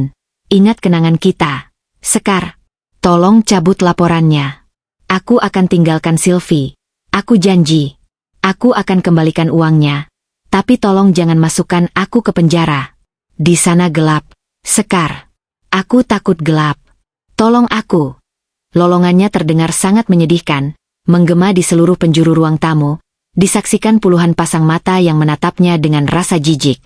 Ingat kenangan kita. Sekar. Tolong cabut laporannya. Aku akan tinggalkan Sylvie. Aku janji. Aku akan kembalikan uangnya. Tapi tolong jangan masukkan aku ke penjara. Di sana gelap. Sekar. Aku takut gelap. Tolong aku. Lolongannya terdengar sangat menyedihkan, menggema di seluruh penjuru ruang tamu, disaksikan puluhan pasang mata yang menatapnya dengan rasa jijik.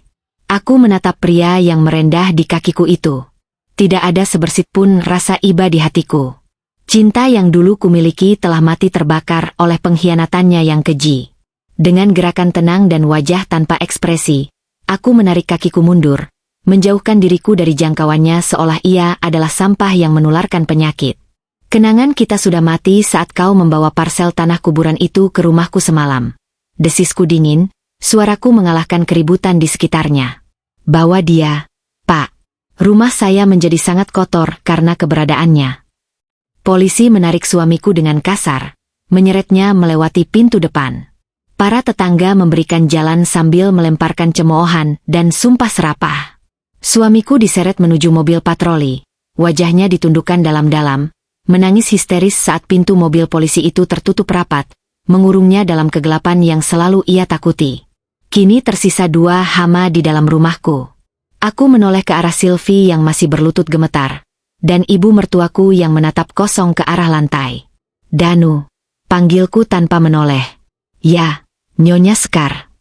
Aku menatap pria yang merendah di kakiku itu. Tidak ada sebersit pun rasa iba di hatiku. Cinta yang dulu kumiliki telah mati terbakar oleh pengkhianatannya yang keji. Dengan gerakan tenang dan wajah tanpa ekspresi, aku menarik kakiku mundur, menjauhkan diriku dari jangkauannya seolah ia adalah sampah yang menularkan penyakit. Kenangan kita sudah mati saat kau membawa parsel tanah kuburan itu ke rumahku semalam. Desisku dingin, suaraku mengalahkan keributan di sekitarnya. Bawa dia, Pak. Rumah saya menjadi sangat kotor karena keberadaannya. Polisi menarik suamiku dengan kasar, menyeretnya melewati pintu depan. Para tetangga memberikan jalan sambil melemparkan cemoohan dan sumpah serapah. Suamiku diseret menuju mobil patroli, wajahnya ditundukkan dalam-dalam, menangis histeris saat pintu mobil polisi itu tertutup rapat, mengurungnya dalam kegelapan yang selalu ia takuti. Kini tersisa 2 hama di dalam rumahku. Aku menoleh ke arah Sylvie yang masih berlutut gemetar, dan ibu mertuaku yang menatap kosong ke arah lantai. Danu, panggilku tanpa menoleh. Ya, Nyonya Sekar.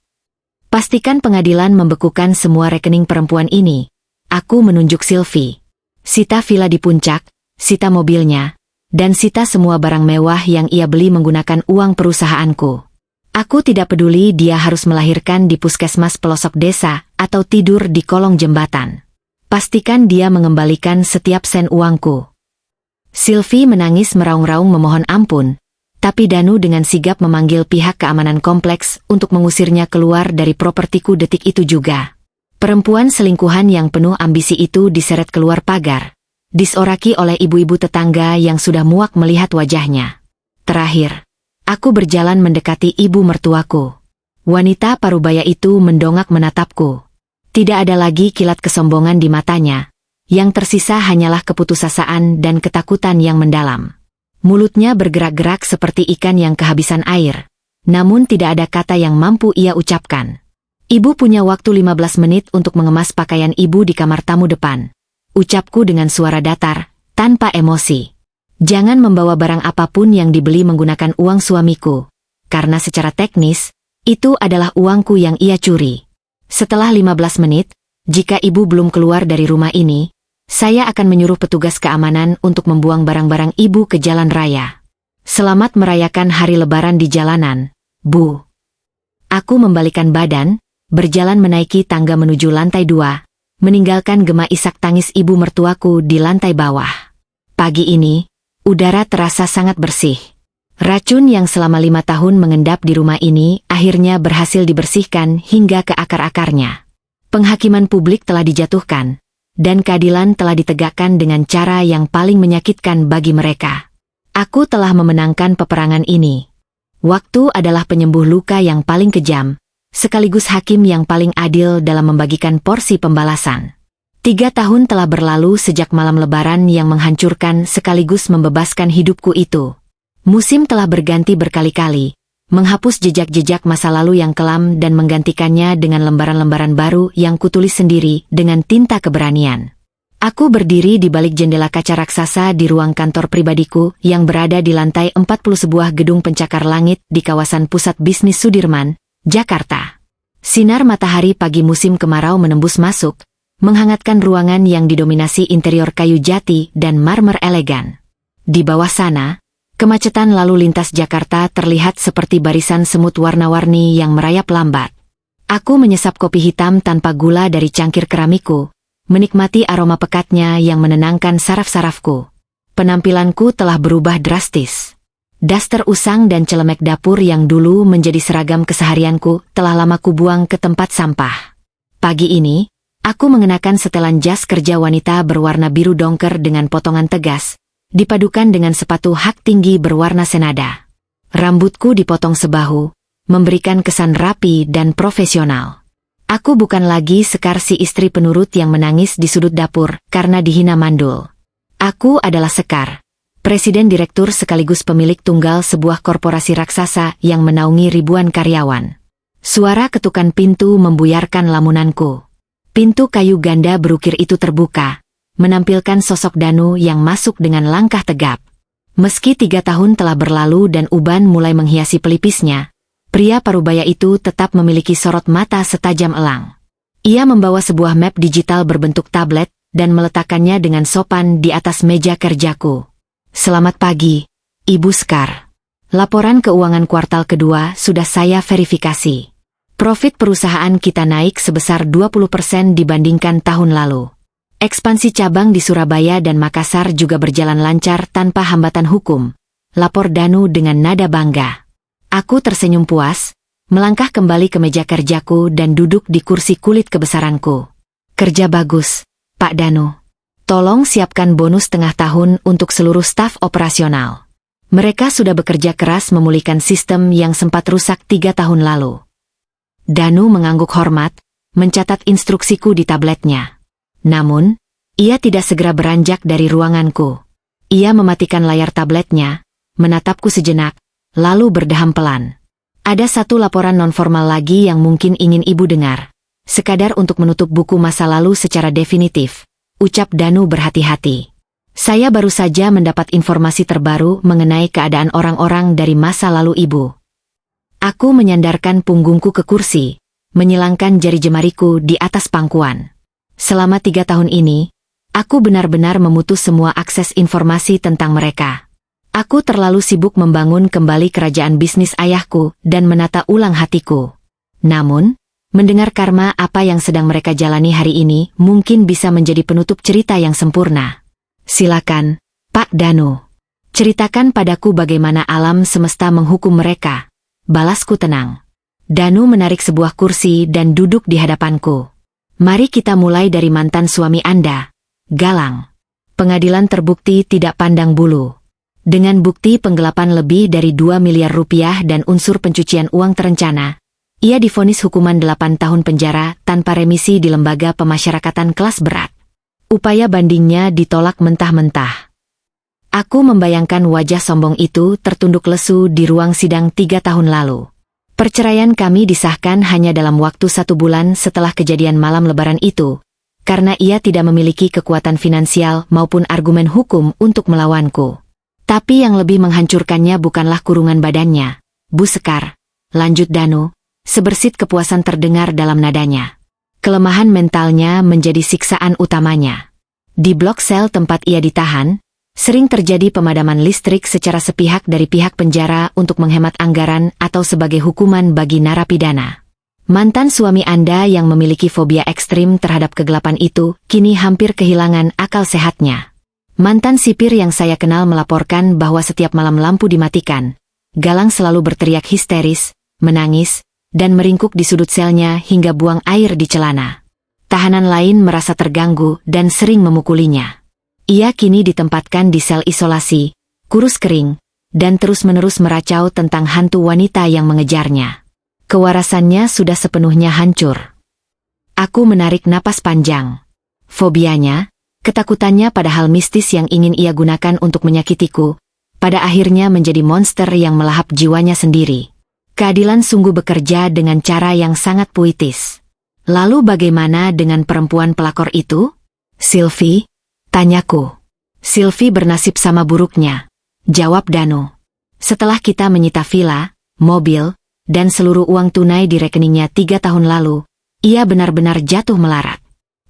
Pastikan pengadilan membekukan semua rekening perempuan ini. Aku menunjuk Sylvie. Sita villa di puncak, sita mobilnya, dan sita semua barang mewah yang ia beli menggunakan uang perusahaanku. Aku tidak peduli dia harus melahirkan di puskesmas pelosok desa atau tidur di kolong jembatan. Pastikan dia mengembalikan setiap sen uangku. Sylvie menangis meraung-raung memohon ampun, tapi Danu dengan sigap memanggil pihak keamanan kompleks untuk mengusirnya keluar dari propertiku detik itu juga. Perempuan selingkuhan yang penuh ambisi itu diseret keluar pagar, disoraki oleh ibu-ibu tetangga yang sudah muak melihat wajahnya. Terakhir, aku berjalan mendekati ibu mertuaku. Wanita parubaya itu mendongak menatapku. Tidak ada lagi kilat kesombongan di matanya. Yang tersisa hanyalah keputusasaan dan ketakutan yang mendalam. Mulutnya bergerak-gerak seperti ikan yang kehabisan air, namun tidak ada kata yang mampu ia ucapkan. Ibu punya waktu 15 menit untuk mengemas pakaian ibu di kamar tamu depan. Ucapku dengan suara datar, tanpa emosi. Jangan membawa barang apapun yang dibeli menggunakan uang suamiku, karena secara teknis, itu adalah uangku yang ia curi. Setelah 15 menit, jika ibu belum keluar dari rumah ini, saya akan menyuruh petugas keamanan untuk membuang barang-barang ibu ke jalan raya. Selamat merayakan hari lebaran di jalanan, Bu. Aku membalikan badan, berjalan menaiki tangga menuju lantai 2, meninggalkan gema isak tangis ibu mertuaku di lantai bawah. Pagi ini, udara terasa sangat bersih. Racun yang selama 5 tahun mengendap di rumah ini akhirnya berhasil dibersihkan hingga ke akar-akarnya. Penghakiman publik telah dijatuhkan, dan keadilan telah ditegakkan dengan cara yang paling menyakitkan bagi mereka. Aku telah memenangkan peperangan ini. Waktu adalah penyembuh luka yang paling kejam, sekaligus hakim yang paling adil dalam membagikan porsi pembalasan. 3 tahun telah berlalu sejak malam lebaran yang menghancurkan sekaligus membebaskan hidupku itu. Musim telah berganti berkali-kali, menghapus jejak-jejak masa lalu yang kelam dan menggantikannya dengan lembaran-lembaran baru yang kutulis sendiri dengan tinta keberanian. Aku berdiri di balik jendela kaca raksasa di ruang kantor pribadiku yang berada di lantai 40 sebuah gedung pencakar langit di kawasan pusat bisnis Sudirman, Jakarta. Sinar matahari pagi musim kemarau menembus masuk, menghangatkan ruangan yang didominasi interior kayu jati dan marmer elegan. Di bawah sana, kemacetan lalu lintas Jakarta terlihat seperti barisan semut warna-warni yang merayap lambat. Aku menyesap kopi hitam tanpa gula dari cangkir keramikku, menikmati aroma pekatnya yang menenangkan saraf-sarafku. Penampilanku telah berubah drastis. Daster usang dan celemek dapur yang dulu menjadi seragam keseharianku telah lama kubuang ke tempat sampah. Pagi ini, aku mengenakan setelan jas kerja wanita berwarna biru dongker dengan potongan tegas, dipadukan dengan sepatu hak tinggi berwarna senada. Rambutku dipotong sebahu, memberikan kesan rapi dan profesional. Aku bukan lagi Sekar si istri penurut yang menangis di sudut dapur karena dihina mandul. Aku adalah Sekar, presiden direktur sekaligus pemilik tunggal sebuah korporasi raksasa yang menaungi ribuan karyawan. Suara ketukan pintu membuyarkan lamunanku. Pintu kayu ganda berukir itu terbuka, menampilkan sosok Danu yang masuk dengan langkah tegap. Meski 3 tahun telah berlalu dan uban mulai menghiasi pelipisnya, pria parubaya itu tetap memiliki sorot mata setajam elang. Ia membawa sebuah map digital berbentuk tablet dan meletakkannya dengan sopan di atas meja kerjaku. Selamat pagi, Ibu Sekar. Laporan keuangan kuartal kedua sudah saya verifikasi. Profit perusahaan kita naik sebesar 20% dibandingkan tahun lalu. Ekspansi cabang di Surabaya dan Makassar juga berjalan lancar tanpa hambatan hukum, lapor Danu dengan nada bangga. Aku tersenyum puas, melangkah kembali ke meja kerjaku dan duduk di kursi kulit kebesaranku. Kerja bagus, Pak Danu. Tolong siapkan bonus tengah tahun untuk seluruh staf operasional. Mereka sudah bekerja keras memulihkan sistem yang sempat rusak 3 tahun lalu. Danu mengangguk hormat, mencatat instruksiku di tabletnya. Namun, ia tidak segera beranjak dari ruanganku. Ia mematikan layar tabletnya, menatapku sejenak, lalu berdeham pelan. Ada satu laporan nonformal lagi yang mungkin ingin Ibu dengar. Sekadar untuk menutup buku masa lalu secara definitif, ucap Danu berhati-hati. Saya baru saja mendapat informasi terbaru mengenai keadaan orang-orang dari masa lalu Ibu. Aku menyandarkan punggungku ke kursi, menyilangkan jari jemariku di atas pangkuan. Selama 3 tahun ini, aku benar-benar memutus semua akses informasi tentang mereka. Aku terlalu sibuk membangun kembali kerajaan bisnis ayahku dan menata ulang hatiku. Namun, mendengar karma apa yang sedang mereka jalani hari ini mungkin bisa menjadi penutup cerita yang sempurna. Silakan, Pak Danu. Ceritakan padaku bagaimana alam semesta menghukum mereka. Balasku tenang. Danu menarik sebuah kursi dan duduk di hadapanku. Mari kita mulai dari mantan suami Anda, Galang. Pengadilan terbukti tidak pandang bulu. Dengan bukti penggelapan lebih dari 2 miliar rupiah dan unsur pencucian uang terencana, ia divonis hukuman 8 tahun penjara tanpa remisi di lembaga pemasyarakatan kelas berat. Upaya bandingnya ditolak mentah-mentah. Aku membayangkan wajah sombong itu tertunduk lesu di ruang sidang 3 tahun lalu. Perceraian kami disahkan hanya dalam waktu 1 bulan setelah kejadian malam lebaran itu, karena ia tidak memiliki kekuatan finansial maupun argumen hukum untuk melawanku. Tapi yang lebih menghancurkannya bukanlah kurungan badannya, Bu Sekar, lanjut Danu, sebersit kepuasan terdengar dalam nadanya. Kelemahan mentalnya menjadi siksaan utamanya. Di blok sel tempat ia ditahan, sering terjadi pemadaman listrik secara sepihak dari pihak penjara untuk menghemat anggaran atau sebagai hukuman bagi narapidana. Mantan suami Anda yang memiliki fobia ekstrim terhadap kegelapan itu kini hampir kehilangan akal sehatnya. Mantan sipir yang saya kenal melaporkan bahwa setiap malam lampu dimatikan, Galang selalu berteriak histeris, menangis, dan meringkuk di sudut selnya hingga buang air di celana. Tahanan lain merasa terganggu dan sering memukulinya. Ia kini ditempatkan di sel isolasi, kurus kering, dan terus-menerus meracau tentang hantu wanita yang mengejarnya. Kewarasannya sudah sepenuhnya hancur. Aku menarik napas panjang. Fobianya, ketakutannya pada hal mistis yang ingin ia gunakan untuk menyakitiku, pada akhirnya menjadi monster yang melahap jiwanya sendiri. Keadilan sungguh bekerja dengan cara yang sangat puitis. Lalu bagaimana dengan perempuan pelakor itu? Sylvie? Tanyaku. Sylvie bernasib sama buruknya, jawab Danu. Setelah kita menyita villa, mobil, dan seluruh uang tunai di rekeningnya 3 tahun lalu, ia benar-benar jatuh melarat.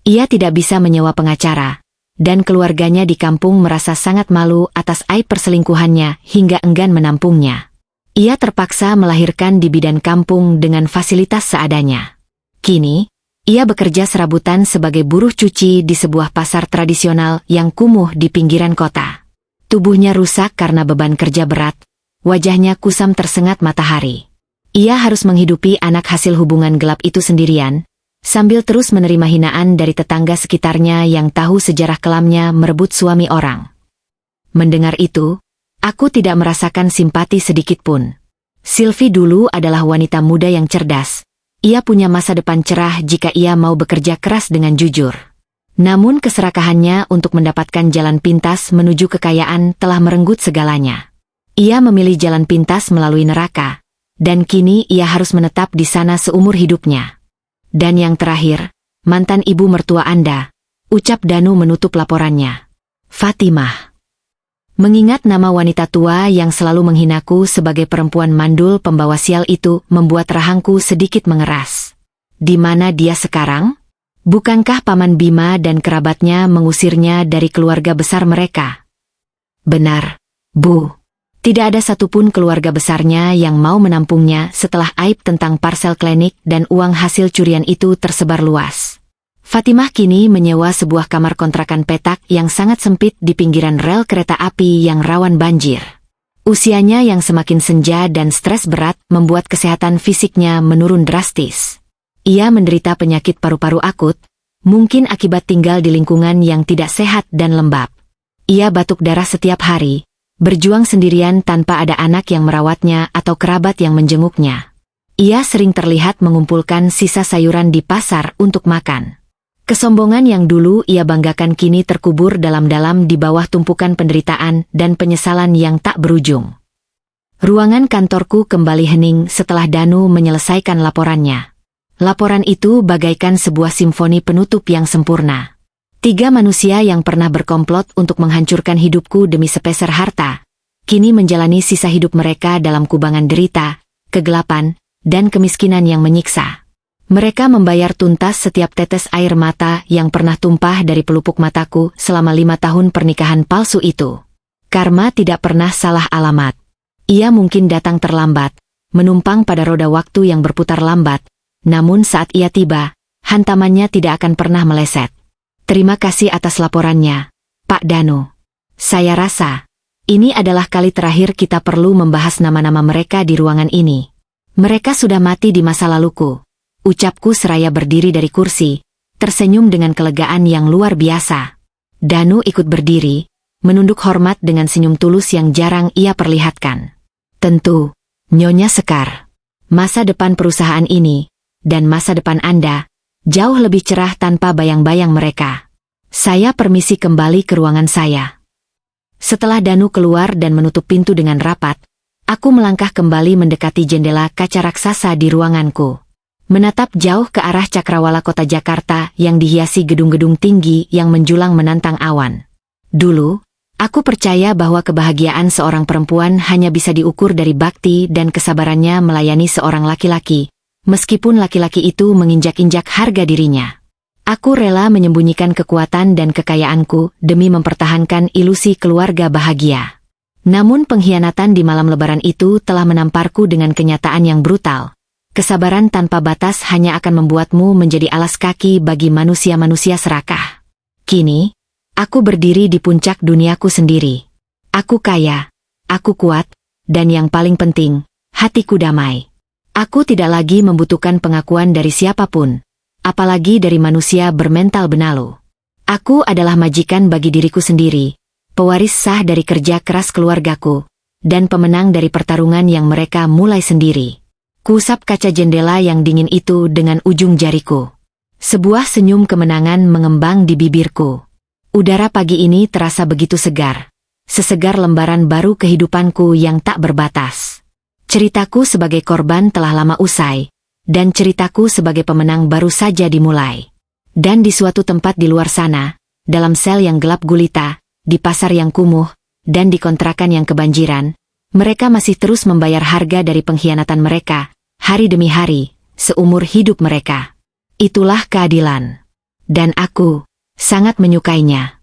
Ia tidak bisa menyewa pengacara, dan keluarganya di kampung merasa sangat malu atas aib perselingkuhannya hingga enggan menampungnya. Ia terpaksa melahirkan di bidan kampung dengan fasilitas seadanya. Kini, ia bekerja serabutan sebagai buruh cuci di sebuah pasar tradisional yang kumuh di pinggiran kota. Tubuhnya rusak karena beban kerja berat, wajahnya kusam tersengat matahari. Ia harus menghidupi anak hasil hubungan gelap itu sendirian, sambil terus menerima hinaan dari tetangga sekitarnya yang tahu sejarah kelamnya merebut suami orang. Mendengar itu, aku tidak merasakan simpati sedikit pun. Sylvie dulu adalah wanita muda yang cerdas. Ia punya masa depan cerah jika ia mau bekerja keras dengan jujur. Namun keserakahannya untuk mendapatkan jalan pintas menuju kekayaan telah merenggut segalanya. Ia memilih jalan pintas melalui neraka, dan kini ia harus menetap di sana seumur hidupnya. Dan yang terakhir, mantan ibu mertua Anda, ucap Danu menutup laporannya. Fatimah. Mengingat nama wanita tua yang selalu menghinaku sebagai perempuan mandul pembawa sial itu membuat rahangku sedikit mengeras. Di mana dia sekarang? Bukankah Paman Bima dan kerabatnya mengusirnya dari keluarga besar mereka? Benar, Bu. Tidak ada satupun keluarga besarnya yang mau menampungnya setelah aib tentang parsel klinik dan uang hasil curian itu tersebar luas. Fatimah kini menyewa sebuah kamar kontrakan petak yang sangat sempit di pinggiran rel kereta api yang rawan banjir. Usianya yang semakin senja dan stres berat membuat kesehatan fisiknya menurun drastis. Ia menderita penyakit paru-paru akut, mungkin akibat tinggal di lingkungan yang tidak sehat dan lembab. Ia batuk darah setiap hari, berjuang sendirian tanpa ada anak yang merawatnya atau kerabat yang menjenguknya. Ia sering terlihat mengumpulkan sisa sayuran di pasar untuk makan. Kesombongan yang dulu ia banggakan kini terkubur dalam-dalam di bawah tumpukan penderitaan dan penyesalan yang tak berujung. Ruangan kantorku kembali hening setelah Danu menyelesaikan laporannya. Laporan itu bagaikan sebuah simfoni penutup yang sempurna. 3 manusia yang pernah berkomplot untuk menghancurkan hidupku demi sepeser harta, kini menjalani sisa hidup mereka dalam kubangan derita, kegelapan, dan kemiskinan yang menyiksa. Mereka membayar tuntas setiap tetes air mata yang pernah tumpah dari pelupuk mataku selama 5 tahun pernikahan palsu itu. Karma tidak pernah salah alamat. Ia mungkin datang terlambat, menumpang pada roda waktu yang berputar lambat, namun saat ia tiba, hantamannya tidak akan pernah meleset. Terima kasih atas laporannya, Pak Danu. Saya rasa, ini adalah kali terakhir kita perlu membahas nama-nama mereka di ruangan ini. Mereka sudah mati di masa laluku, ucapku seraya berdiri dari kursi, tersenyum dengan kelegaan yang luar biasa. Danu ikut berdiri, menunduk hormat dengan senyum tulus yang jarang ia perlihatkan. Tentu, Nyonya Sekar. Masa depan perusahaan ini, dan masa depan Anda, jauh lebih cerah tanpa bayang-bayang mereka. Saya permisi kembali ke ruangan saya. Setelah Danu keluar dan menutup pintu dengan rapat, aku melangkah kembali mendekati jendela kaca raksasa di ruanganku. Menatap jauh ke arah cakrawala kota Jakarta yang dihiasi gedung-gedung tinggi yang menjulang menantang awan. Dulu, aku percaya bahwa kebahagiaan seorang perempuan hanya bisa diukur dari bakti dan kesabarannya melayani seorang laki-laki, meskipun laki-laki itu menginjak-injak harga dirinya. Aku rela menyembunyikan kekuatan dan kekayaanku demi mempertahankan ilusi keluarga bahagia. Namun pengkhianatan di malam lebaran itu telah menamparku dengan kenyataan yang brutal. Kesabaran tanpa batas hanya akan membuatmu menjadi alas kaki bagi manusia-manusia serakah. Kini, aku berdiri di puncak duniaku sendiri. Aku kaya, aku kuat, dan yang paling penting, hatiku damai. Aku tidak lagi membutuhkan pengakuan dari siapapun, apalagi dari manusia bermental benalu. Aku adalah majikan bagi diriku sendiri, pewaris sah dari kerja keras keluargaku, dan pemenang dari pertarungan yang mereka mulai sendiri. Kuusap kaca jendela yang dingin itu dengan ujung jariku. Sebuah senyum kemenangan mengembang di bibirku. Udara pagi ini terasa begitu segar, sesegar lembaran baru kehidupanku yang tak berbatas. Ceritaku sebagai korban telah lama usai, dan ceritaku sebagai pemenang baru saja dimulai. Dan di suatu tempat di luar sana, dalam sel yang gelap gulita, di pasar yang kumuh, dan di kontrakan yang kebanjiran, mereka masih terus membayar harga dari pengkhianatan mereka, hari demi hari, seumur hidup mereka. Itulah keadilan. Dan aku sangat menyukainya.